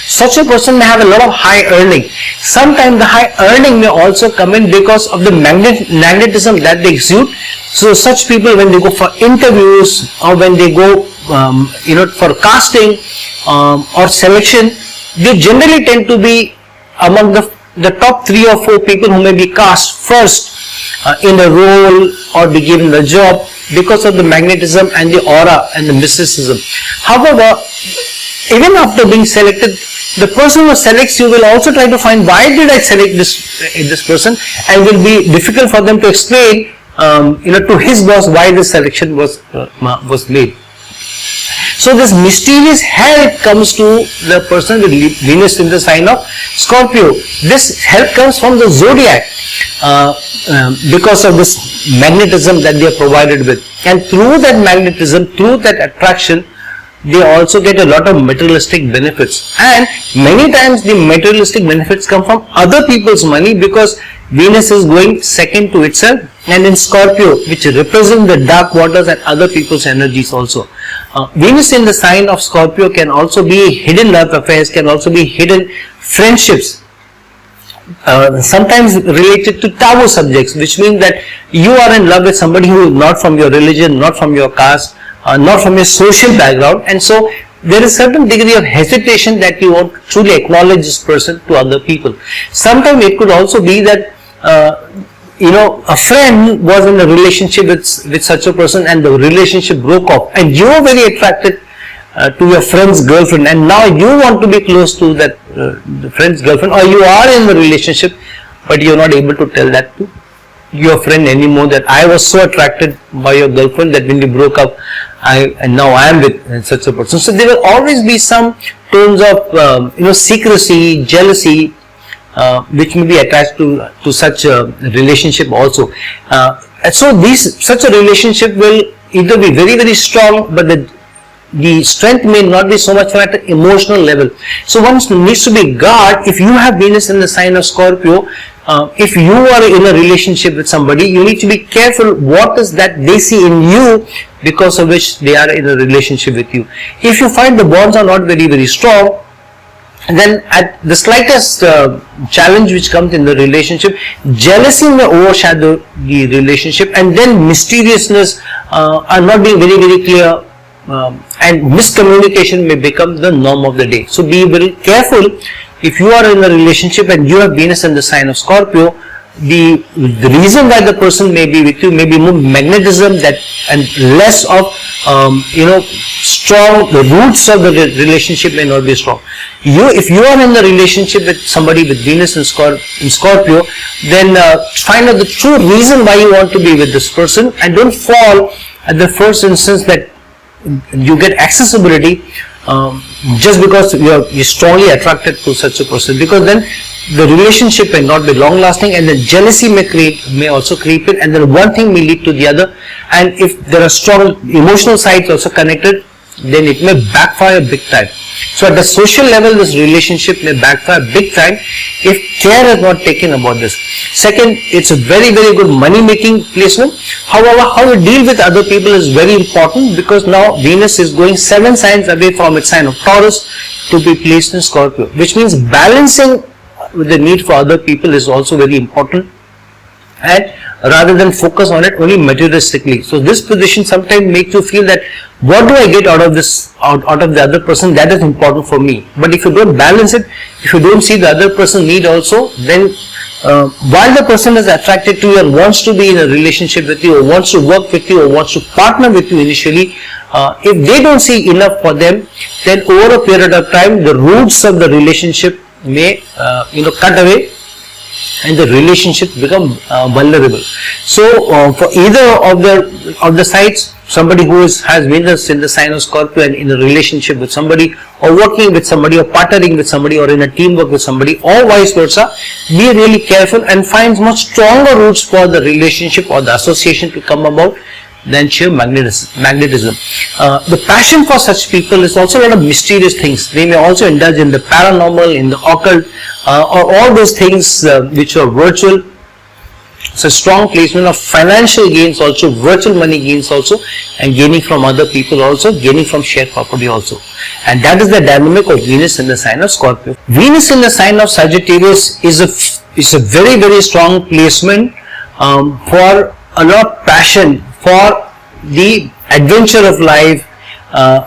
Such a person may have a lot of high earning. Sometimes the high earning may also come in because of the magnetism that they exude. So such people, when they go for interviews or when they go for casting or selection, they generally tend to be among the top 3 or 4 people who may be cast first in a role or be given the job because of the magnetism and the aura and the mysticism. However, even after being selected, the person who selects you will also try to find why did I select this person, and will be difficult for them to explain to his boss why this selection was made. So this mysterious help comes to the person with Venus in the sign of Scorpio. This help comes from the zodiac because of this magnetism that they are provided with. And through that magnetism, through that attraction, they also get a lot of materialistic benefits. And many times the materialistic benefits come from other people's money because Venus is going second to itself, and in Scorpio, which represents the dark waters and other people's energies also. Venus in the sign of Scorpio can also be hidden love affairs, can also be hidden friendships, sometimes related to taboo subjects, which means that you are in love with somebody who is not from your religion, not from your caste, not from your social background, and so there is certain degree of hesitation that you won't truly acknowledge this person to other people. Sometimes it could also be that a friend was in a relationship with such a person and the relationship broke off, and you are very attracted to your friend's girlfriend, and now you want to be close to that the friend's girlfriend, or you are in the relationship but you are not able to tell that to your friend anymore, that I was so attracted by your girlfriend that when you broke up and now I am with such a person. So there will always be some tones of secrecy, jealousy, which may be attached to such a relationship also. So such a relationship will either be very strong, but the strength may not be so much at an emotional level. So one needs to be guard. If you have Venus in the sign of Scorpio, if you are in a relationship with somebody, you need to be careful what is that they see in you because of which they are in a relationship with you. If you find the bonds are not very strong, then at the slightest challenge which comes in the relationship, jealousy may overshadow the relationship, and then mysteriousness are not being very clear, and miscommunication may become the norm of the day. So be very careful. If you are in a relationship and you have Venus in the sign of Scorpio, the reason why the person may be with you may be more magnetism and less of strong. The roots of the relationship may not be strong. If you are in a relationship with somebody with Venus in Scorpio, then find out the true reason why you want to be with this person, and don't fall at the first instance that you get accessibility just because you're strongly attracted to such a person, because then the relationship may not be long lasting, and the jealousy may also creep in, and then one thing may lead to the other, and if there are strong emotional sides also connected, then it may backfire big time. So at the social level, this relationship may backfire big time if care is not taken about this. Second, it's a very good money making placement. However, how you deal with other people is very important, because now Venus is going 7 signs away from its sign of Taurus to be placed in Scorpio, which means balancing with the need for other people is also very important, and rather than focus on it only materialistically. So this position sometimes makes you feel that what do I get out of this, out of the other person, that is important for me. But if you don't balance it, if you don't see the other person's need also, then while the person is attracted to you and wants to be in a relationship with you, or wants to work with you, or wants to partner with you initially, if they don't see enough for them, then over a period of time, the roots of the relationship may cut away, and the relationship become vulnerable. So for either of the sides, somebody who has Venus in the sign of Scorpio and in a relationship with somebody, or working with somebody, or partnering with somebody, or in a teamwork with somebody, or vice versa, be really careful and find much stronger roots for the relationship or the association to come about than sheer magnetism. The passion for such people is also a lot of mysterious things. They may also indulge in the paranormal, in the occult, or all those things which are virtual. It's a strong placement of financial gains also, virtual money gains also, and gaining from other people also, gaining from shared property also. And that is the dynamic of Venus in the sign of Scorpio. Venus in the sign of Sagittarius is a very, very strong placement for a lot of passion, for the adventure of life,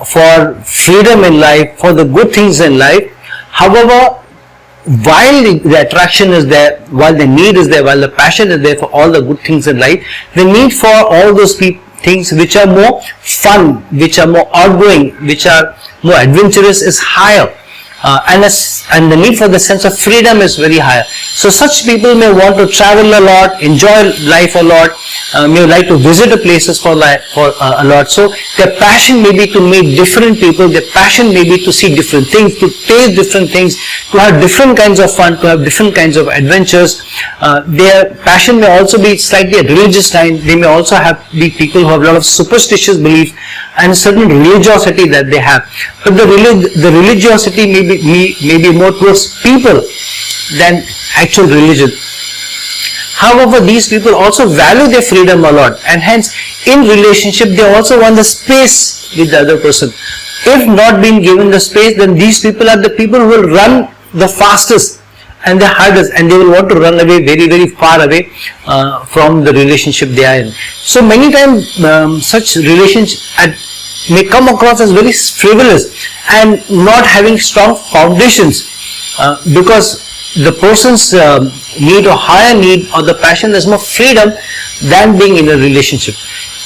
for freedom in life, for the good things in life. However, while the attraction is there, while the need is there, while the passion is there for all the good things in life, the need for all those things which are more fun, which are more outgoing, which are more adventurous is higher. And the need for the sense of freedom is very higher. So such people may want to travel a lot, enjoy life a lot, may like to visit the places for a lot. So their passion may be to meet different people, their passion may be to see different things, to taste different things, to have different kinds of fun, to have different kinds of adventures. Their passion may also be slightly a religious kind. They may also be people who have a lot of superstitious beliefs and a certain religiosity that they have. But the religiosity may be more towards people than actual religion. However, these people also value their freedom a lot, and hence in relationship they also want the space with the other person. If not being given the space, then these people are the people who will run the fastest and the hardest, and they will want to run away very, very far away from the relationship they are in. So many times such relationships may come across as very frivolous and not having strong foundations, because the person's need or higher need or the passion is more freedom than being in a relationship.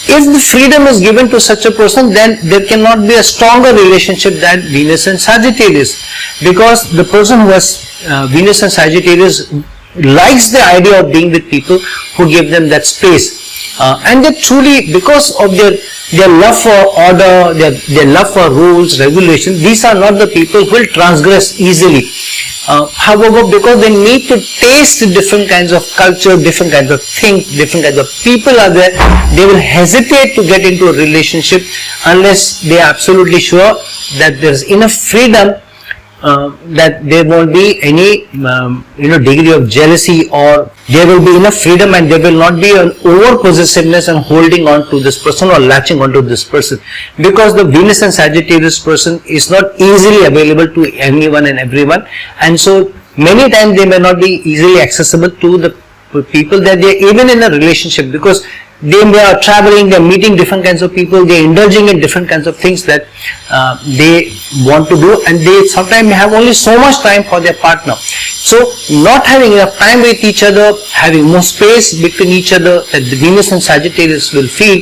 If the freedom is given to such a person, then there cannot be a stronger relationship than Venus and Sagittarius, because the person who has Venus and Sagittarius likes the idea of being with people who give them that space. And they truly, because of their love for order, their love for rules, regulations, these are not the people who will transgress easily. However, because they need to taste different kinds of culture, different kinds of things, different kinds of people are there, they will hesitate to get into a relationship unless they are absolutely sure that there is enough freedom, that there won't be any degree of jealousy, or there will be enough freedom and there will not be an over possessiveness and holding on to this person or latching onto this person, because the Venus and Sagittarius person is not easily available to anyone and everyone, and so many times they may not be easily accessible to the people that they are even in a relationship, because they are traveling, they are meeting different kinds of people, they are indulging in different kinds of things that they want to do, and they sometimes have only so much time for their partner. So not having enough time with each other, having more space between each other, that the Venus and Sagittarius will feel,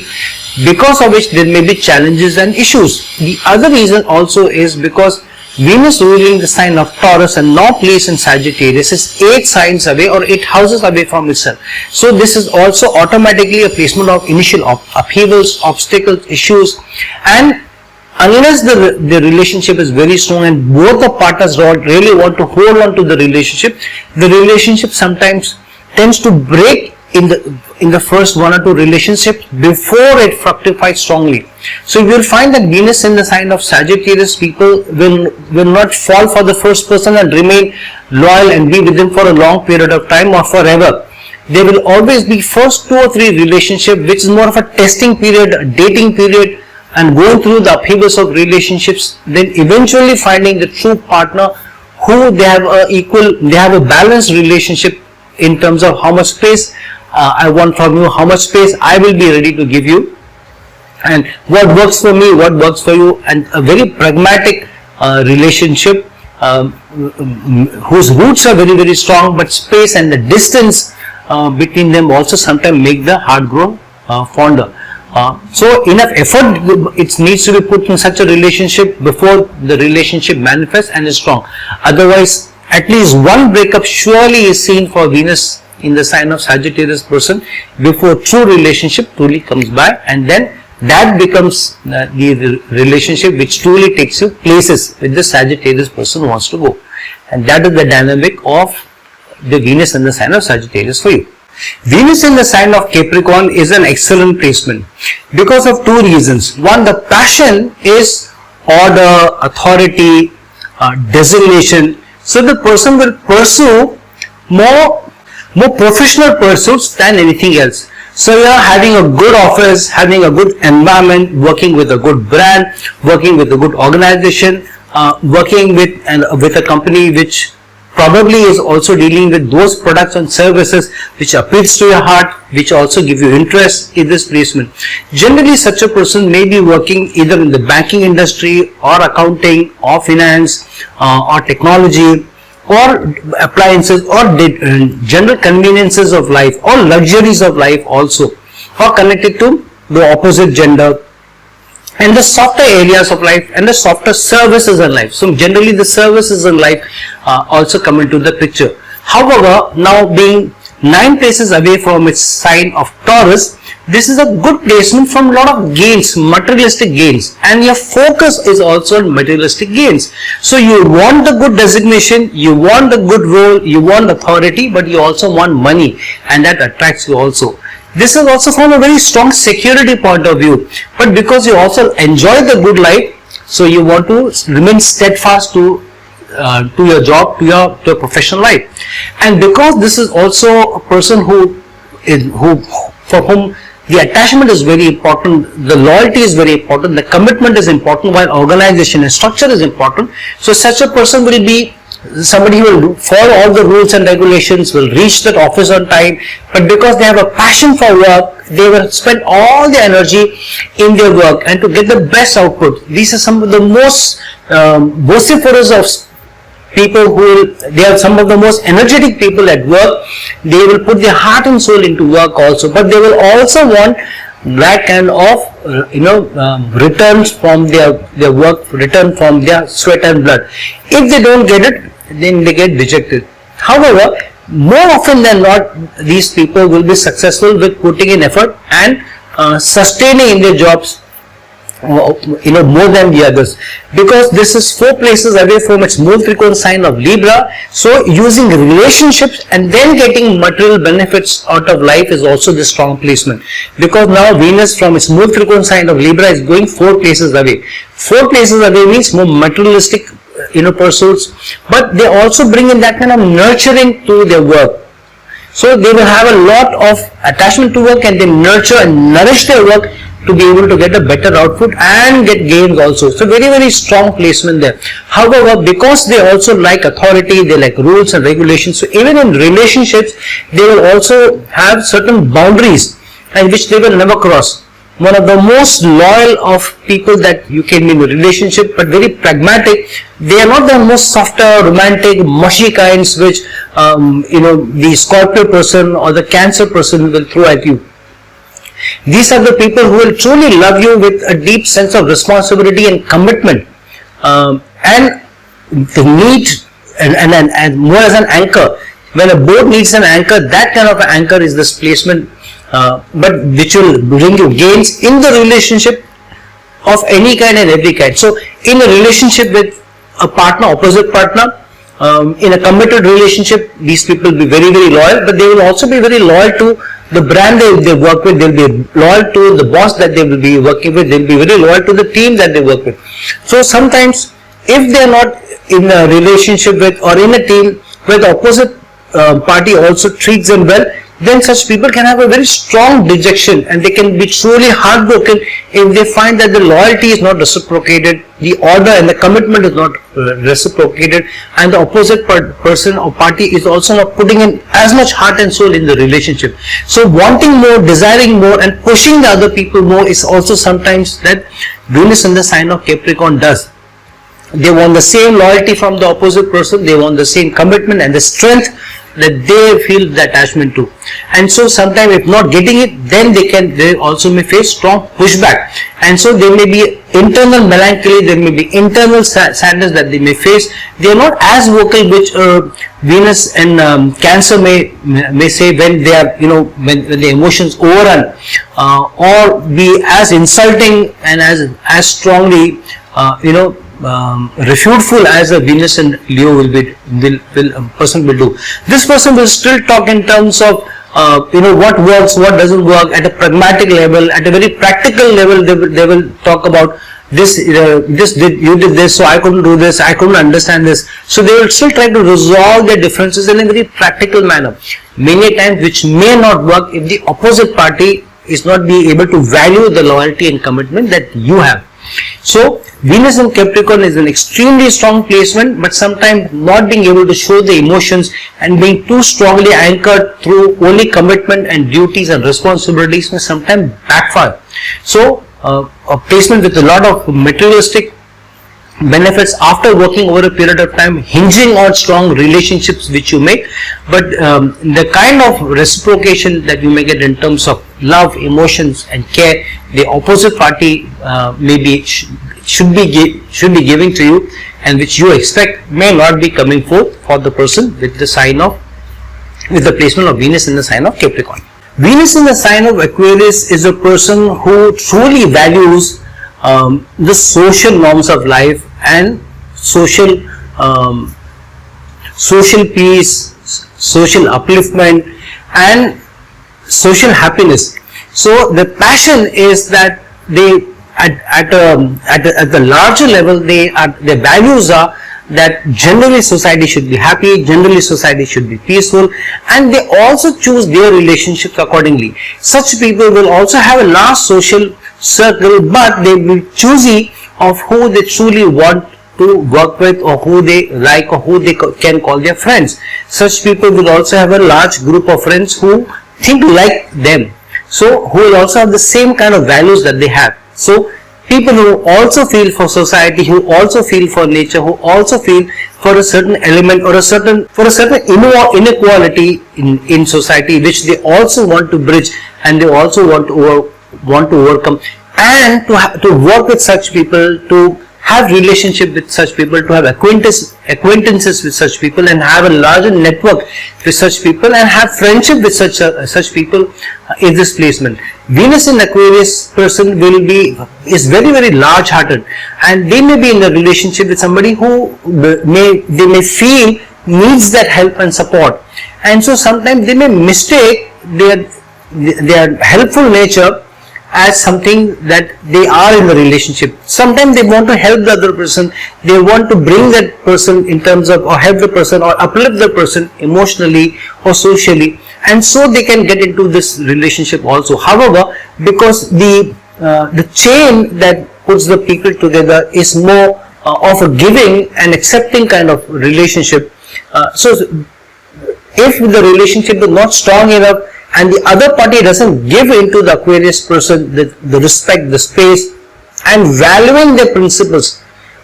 because of which there may be challenges and issues. The other reason also is because Venus ruling the sign of Taurus and now placed in Sagittarius is 8 signs away or 8 houses away from itself. So this is also automatically a placement of initial upheavals, obstacles, issues, and unless the relationship is very strong and both the partners really want to hold on to the relationship sometimes tends to break in the first 1 or 2 relationships before it fructifies strongly. So you will find that Venus in the sign of Sagittarius people will not fall for the first person and remain loyal and be with them for a long period of time or forever. There will always be first 2 or 3 relationship which is more of a testing period, a dating period, and going through the upheavals of relationships, then eventually finding the true partner who they have a balanced relationship in terms of how much space I want from you, how much space I will be ready to give you, and what works for me, what works for you, and a very pragmatic relationship whose roots are very, very strong, but space and the distance between them also sometimes make the heart grow fonder. So enough effort it needs to be put in such a relationship before the relationship manifests and is strong. Otherwise, at least one breakup surely is seen for Venus in the sign of Sagittarius person before true relationship truly comes by, and then that becomes the relationship which truly takes you places with the Sagittarius person wants to go. And that is the dynamic of the Venus in the sign of Sagittarius for you. Venus in the sign of Capricorn is an excellent placement because of two reasons. One, the passion is order, authority, designation. So the person will pursue more professional pursuits than anything else. So you are having a good office, having a good environment, working with a good brand, working with a good organization, working with a company which probably is also dealing with those products and services which appeals to your heart, which also give you interest in this placement. Generally, such a person may be working either in the banking industry or accounting or finance or technology or appliances or general conveniences of life or luxuries of life also, or connected to the opposite gender and the softer areas of life and the softer services in life. So generally the services in life also come into the picture. However, now being 9 places away from its sign of Taurus, this is a good placement from a lot of gains, materialistic gains, and your focus is also on materialistic gains. So you want the good designation, you want the good role, you want authority, but you also want money, and that attracts you also. This is also from a very strong security point of view, but because you also enjoy the good life, so you want to remain steadfast to your job, to your professional life. And because this is also a person for whom the attachment is very important, the loyalty is very important, the commitment is important, while organization and structure is important. So such a person will be somebody who will follow all the rules and regulations, will reach that office on time, but because they have a passion for work, they will spend all the energy in their work and to get the best output. These are some of the most vociferous of people they are some of the most energetic people at work. They will put their heart and soul into work also, but they will also want that kind of returns from their work, return from their sweat and blood. If they don't get it, then they get rejected. However, more often than not, these people will be successful with putting in effort and sustaining in their jobs more than the others, because this is 4 places away from its moon frequency sign of Libra. So using relationships and then getting material benefits out of life is also the strong placement, because now Venus from its moon frequency sign of Libra is going 4 places away. 4 places away means more materialistic pursuits, but they also bring in that kind of nurturing to their work. So they will have a lot of attachment to work and they nurture and nourish their work to be able to get a better output and get gains also. So very, very strong placement there. However, because they also like authority, they like rules and regulations, so even in relationships, they will also have certain boundaries and which they will never cross. One of the most loyal of people that you can be in a relationship, but very pragmatic. They are not the most softer, romantic, mushy kinds which the Scorpio person or the Cancer person will throw at you. These are the people who will truly love you with a deep sense of responsibility and commitment, and the need and more as an anchor. When a boat needs an anchor, that kind of an anchor is this placement, but which will bring you gains in the relationship of any kind and every kind. So in a relationship with a partner, opposite partner, in a committed relationship, these people will be very, very loyal, but they will also be very loyal to the brand they work with. They'll be loyal to the boss that they will be working with. They'll be very loyal to the team that they work with. So sometimes if they are not in a relationship with or in a team where the opposite party also treats them well, then such people can have a very strong dejection and they can be truly heartbroken if they find that the loyalty is not reciprocated, the order and the commitment is not reciprocated, and the opposite person or party is also not putting in as much heart and soul in the relationship. So wanting more, desiring more and pushing the other people more is also sometimes that Venus in the sign of Capricorn does. They want the same loyalty from the opposite person. They want the same commitment and the strength that they feel the attachment to. And so sometimes if not getting it, then they also may face strong pushback. And so there may be internal melancholy, there may be internal sadness that they may face. They are not as vocal, which Venus and Cancer may say when they are, when the emotions overrun, or be as insulting and as strongly, refuteful as a Venus and Leo person will do. This person will still talk in terms of what works, what doesn't work at a pragmatic level, at a very practical level. They will talk about this. You did this, so I couldn't do this. I couldn't understand this. So they will still try to resolve their differences in a very practical manner. Many times, which may not work if the opposite party is not being able to value the loyalty and commitment that you have. So Venus in Capricorn is an extremely strong placement, but sometimes not being able to show the emotions and being too strongly anchored through only commitment and duties and responsibilities may sometimes backfire. So a placement with a lot of materialistic benefits after working over a period of time, hinging on strong relationships which you make, but the kind of reciprocation that you may get in terms of love, emotions and care, the opposite party should be giving to you, and which you expect may not be coming forth for the person with the placement of Venus in the sign of Capricorn. Venus in the sign of Aquarius is a person who truly values the social norms of life and social peace, social upliftment and social happiness. So the passion is that they at the larger level, their values are that generally society should be happy, generally society should be peaceful, and they also choose their relationships accordingly. Such people will also have a large social circle, but they will be choosy of who they truly want to work with, or who they like, or who they can call their friends. Such people will also have a large group of friends who think like them, so who will also have the same kind of values that they have. So people who also feel for society, who also feel for nature, who also feel for a certain element or a certain inequality in society, which they also want to bridge, and they also want to overcome, and to work with such people, to have relationship with such people, to have acquaintances with such people, and have a larger network with such people, and have friendship with such people in this placement. Venus in Aquarius person is very, very large hearted, and they may be in a relationship with somebody who they may feel needs that help and support, and so sometimes they may mistake their helpful nature as something that they are in the relationship. Sometimes they want to help the other person, they want to bring that person in terms of, or help the person, or uplift the person emotionally or socially, and so they can get into this relationship also. However, because the chain that puts the people together is more of a giving and accepting kind of relationship, so if the relationship is not strong enough and the other party doesn't give into the Aquarius person the respect, the space, and valuing their principles,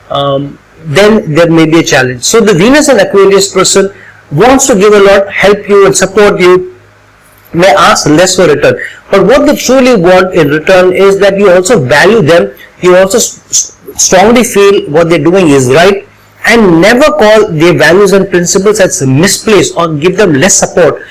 then there may be a challenge. So the Venus and Aquarius person wants to give a lot, help you and support you, may ask less for return. But what they truly want in return is that you also value them, you also strongly feel what they're doing is right, and never call their values and principles as misplaced or give them less support.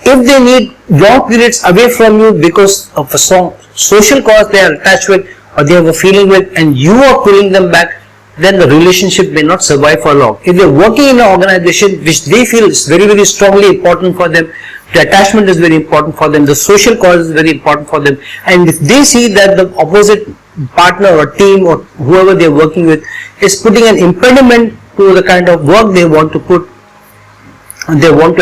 If they need long periods away from you because of a strong social cause they are attached with, or they have a feeling with, and you are pulling them back, then the relationship may not survive for long. If they are working in an organization which they feel is very, very strongly important for them, the attachment is very important for them, the social cause is very important for them, and if they see that the opposite partner or team or whoever they are working with is putting an impediment to the kind of work they want to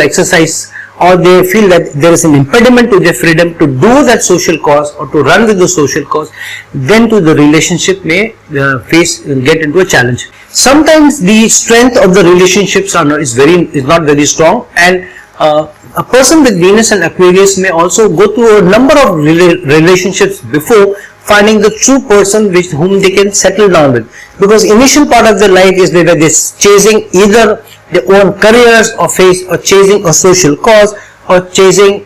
exercise, or they feel that there is an impediment to their freedom to do that social cause or to run with the social cause, then to the relationship may get into a challenge. Sometimes the strength of the relationships is not very strong, and A person with Venus and Aquarius may also go through a number of relationships before finding the true person with whom they can settle down with, because initial part of their life is where they're chasing either their own careers or chasing a social cause, or chasing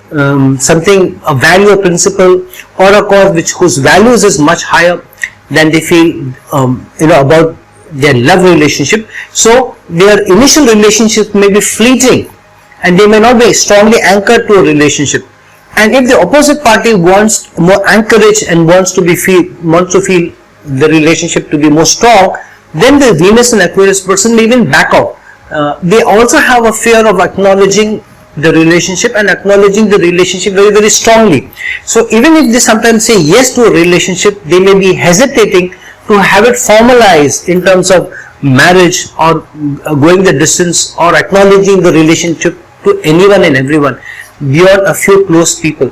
something, a value or principle, or a cause whose values is much higher than they feel about their love relationship. So their initial relationship may be fleeting and they may not be strongly anchored to a relationship. And if the opposite party wants more anchorage and wants to feel the relationship to be more strong, then the Venus and Aquarius person may even back off. They also have a fear of acknowledging the relationship and acknowledging the relationship very, very strongly. So even if they sometimes say yes to a relationship, they may be hesitating to have it formalized in terms of marriage or going the distance or acknowledging the relationship to anyone and everyone beyond a few close people.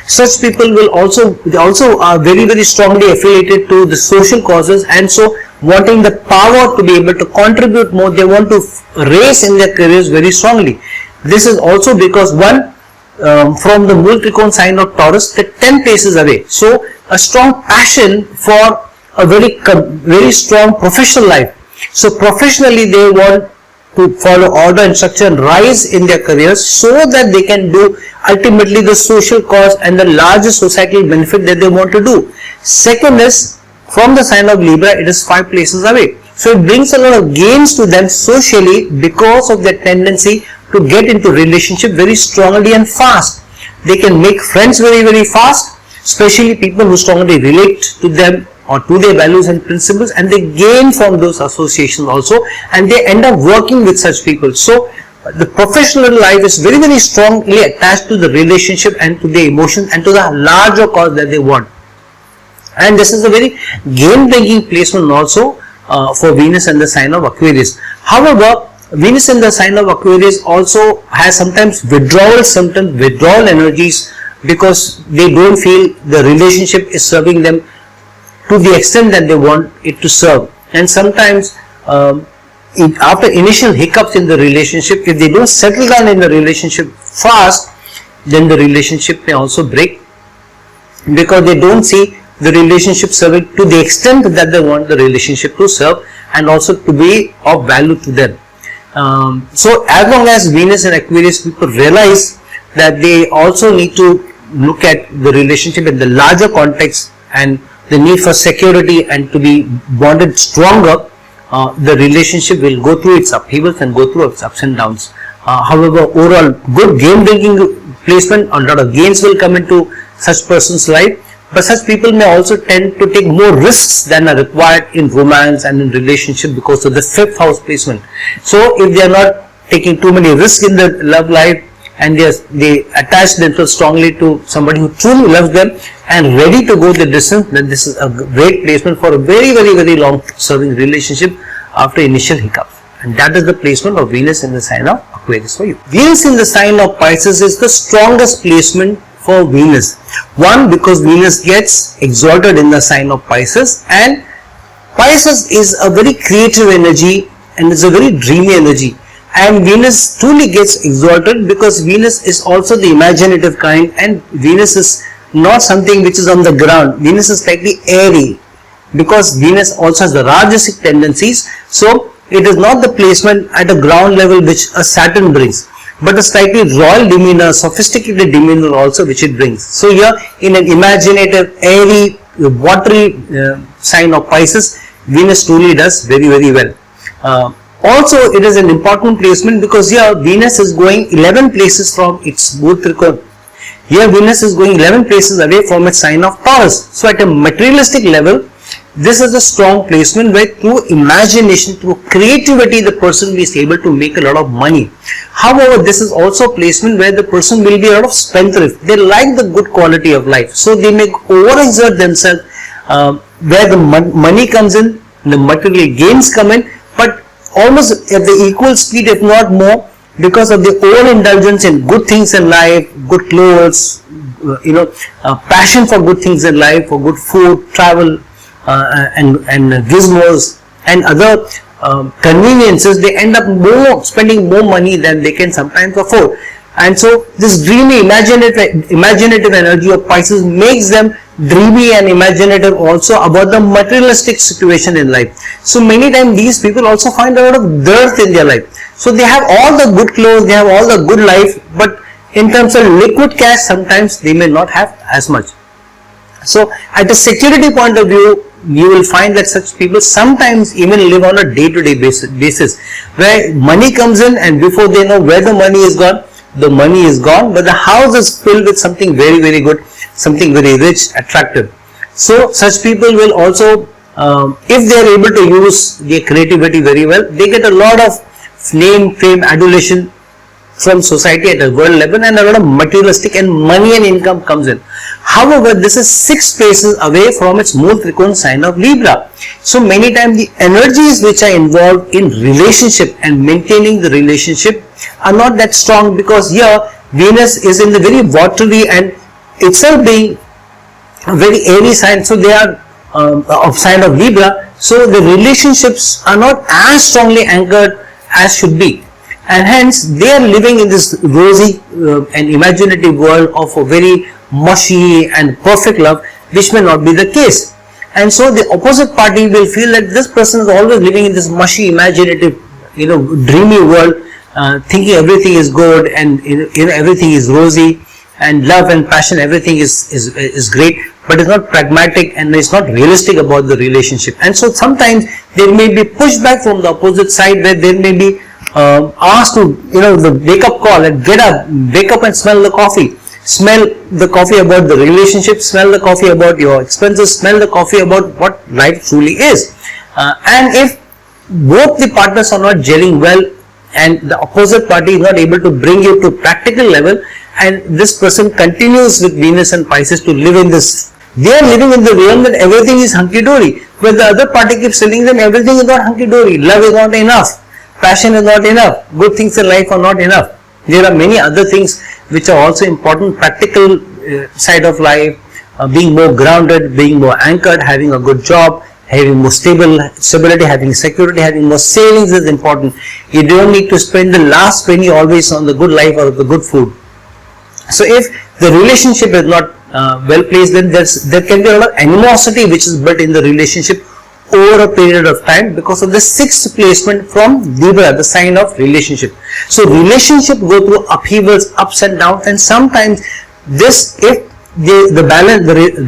Such people will also are very, very strongly affiliated to the social causes, and so wanting the power to be able to contribute more, they want to race in their careers very strongly. This is also because one, from the Multicone sign of Taurus, they're 10 places away. So a strong passion for a very strong professional life. So professionally they want to follow order and structure and rise in their careers so that they can do ultimately the social cause and the larger societal benefit that they want to do. Second is, from the sign of Libra, it is 5 places away. So it brings a lot of gains to them socially because of their tendency to get into relationship very strongly and fast. They can make friends very, very fast, especially people who strongly relate to them or to their values and principles, and they gain from those associations also, and they end up working with such people. So the professional life is very, very strongly attached to the relationship and to the emotions and to the larger cause that they want. And this is a very game-bringing placement also for Venus and the sign of Aquarius. However, Venus in the sign of Aquarius also has sometimes withdrawal symptoms, withdrawal energies, because they don't feel the relationship is serving them to the extent that they want it to serve. And sometimes after initial hiccups in the relationship, if they don't settle down in the relationship fast, then the relationship may also break, because they don't see the relationship serving to the extent that they want the relationship to serve and also to be of value to them. So as long as Venus and Aquarius people realize that they also need to look at the relationship in the larger context and the need for security and to be bonded stronger, the relationship will go through its upheavals and go through its ups and downs. However, overall good game bringing placement, a lot of gains will come into such person's life, but such people may also tend to take more risks than are required in romance and in relationship because of the 5th house placement. So if they are not taking too many risks in the love life and they attach themselves strongly to somebody who truly loves them and ready to go the distance, then this is a great placement for a very, very, very long serving relationship after initial hiccups. And that is the placement of Venus in the sign of Aquarius for you. Venus in the sign of Pisces is the strongest placement for Venus. One, because Venus gets exalted in the sign of Pisces, and Pisces is a very creative energy and it's a very dreamy energy, and Venus truly gets exalted because Venus is also the imaginative kind, and Venus is not something which is on the ground. Venus is slightly airy because Venus also has the Rajasic tendencies, so it is not the placement at a ground level which a Saturn brings, but a slightly royal demeanor, sophisticated demeanor also which it brings. So here in an imaginative, airy, watery sign of Pisces, Venus truly does very, very well. Also it is an important placement because here Venus is going 11 places from its Bhut Trikona. Here Venus is going 11 places away from its sign of Taurus. So at a materialistic level, this is a strong placement where through imagination, through creativity, the person is able to make a lot of money. However, this is also a placement where the person will be a lot of spendthrift. They like the good quality of life, so they may overexert themselves where the money comes in, the material gains come in, but almost at the equal speed, if not more, because of the overindulgence in good things in life, good clothes, passion for good things in life, for good food, travel, and gizmos and other conveniences. They end up spending more money than they can sometimes afford. And so this dreamy, imaginative energy of Pisces makes them dreamy and imaginative also about the materialistic situation in life. So many times these people also find a lot of dearth in their life. So they have all the good clothes, they have all the good life, but in terms of liquid cash, sometimes they may not have as much. So at the security point of view, you will find that such people sometimes even live on a day-to-day basis, where money comes in and before they know where the money is gone, the money is gone, but the house is filled with something very, very good, something very rich, attractive. So such people will also, if they are able to use their creativity very well, they get a lot of name, fame, adulation from society at a world level, and a lot of materialistic and money and income comes in. However, this is 6 places away from its Mool Trikona sign of Libra. So many times the energies which are involved in relationship and maintaining the relationship are not that strong, because here Venus is in the very watery and itself being a very airy sign, so they are of sign of Libra, so the relationships are not as strongly anchored as should be, and hence they are living in this rosy and imaginative world of a very mushy and perfect love, which may not be the case. And so the opposite party will feel that this person is always living in this mushy, imaginative, dreamy world, thinking everything is good and everything is rosy, and love and passion, everything is great, but it's not pragmatic and it's not realistic about the relationship. And so sometimes there may be pushback from the opposite side, where there may be asked to, the wake up call and get up, wake up and smell the coffee. Smell the coffee about the relationship, smell the coffee about your expenses, smell the coffee about what life truly is. And if both the partners are not gelling well and the opposite party is not able to bring you to practical level, and this person continues with Venus and Pisces to live in this, they are living in the realm that everything is hunky-dory, where the other party keeps telling them everything is not hunky-dory, love is not enough, passion is not enough, good things in life are not enough. There are many other things which are also important, practical side of life, being more grounded, being more anchored, having a good job, having more stability, having security, having more savings is important. You don't need to spend the last penny always on the good life or the good food. So if the relationship is not well placed, then there can be a lot of animosity which is built in the relationship over a period of time because of the 6th placement from Libra, the sign of relationship. So relationship go through upheavals, ups and downs, and sometimes this, if the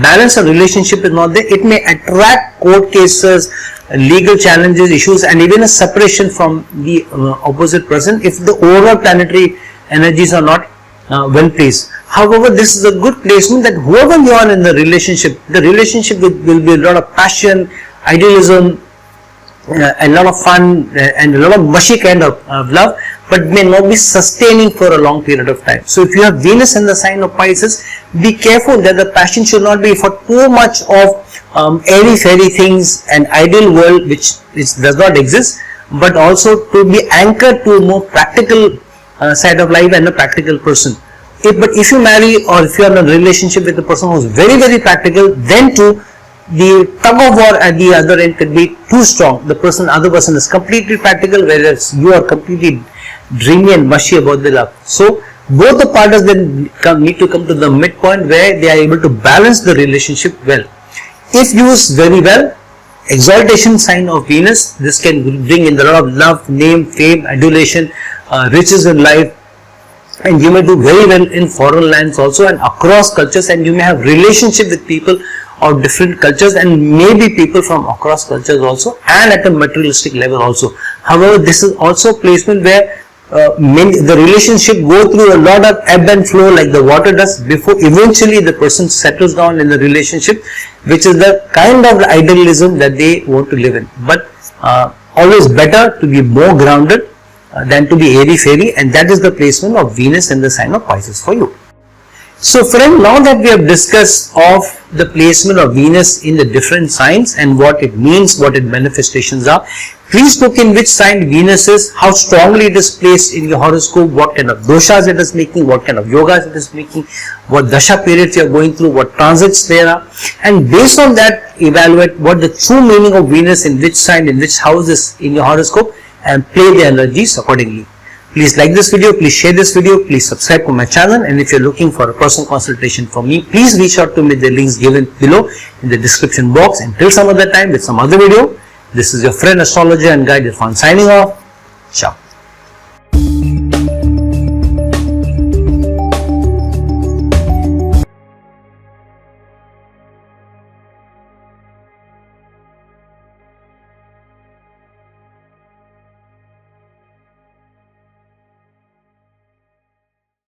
balance of relationship is not there, it may attract court cases, legal challenges, issues, and even a separation from the opposite person if the overall planetary energies are not well placed. However, this is a good placement that whoever you are in the relationship will be a lot of passion, idealism, a lot of fun, and a lot of mushy kind of love, but may not be sustaining for a long period of time. So if you have Venus in the sign of Pisces, be careful that the passion should not be for too much of airy-fairy things and ideal world which does not exist, but also to be anchored to a more practical side of life and a practical person. But if you marry or if you are in a relationship with a person who is very, very practical, then too the tug of war at the other end could be too strong. The other person is completely practical, whereas you are completely dreamy and mushy about the love. So both the partners then need to come to the midpoint where they are able to balance the relationship well. If used very well, exaltation sign of Venus, this can bring in a lot of love, name, fame, adulation, riches in life, and you may do very well in foreign lands also and across cultures, and you may have relationship with people of different cultures and maybe people from across cultures also, and at a materialistic level also. However, this is also placement where the relationship go through a lot of ebb and flow like the water does before eventually the person settles down in the relationship, which is the kind of idealism that they want to live in. But always better to be more grounded than to be airy-fairy, and that is the placement of Venus in the sign of Pisces for you. So friend, now that we have discussed of the placement of Venus in the different signs and what it means, what its manifestations are, please look in which sign Venus is, how strongly it is placed in your horoscope, what kind of doshas it is making, what kind of yogas it is making, what dasha periods you are going through, what transits there are, and based on that evaluate what the true meaning of Venus in which sign, in which house is in your horoscope, and play the energies accordingly. Please like this video, please share this video, please subscribe to my channel, and if you're looking for a personal consultation from me, please reach out to me. The links given below in the description box. Until some other time with some other video, this is your friend astrologer and guide Irfan signing off. Ciao.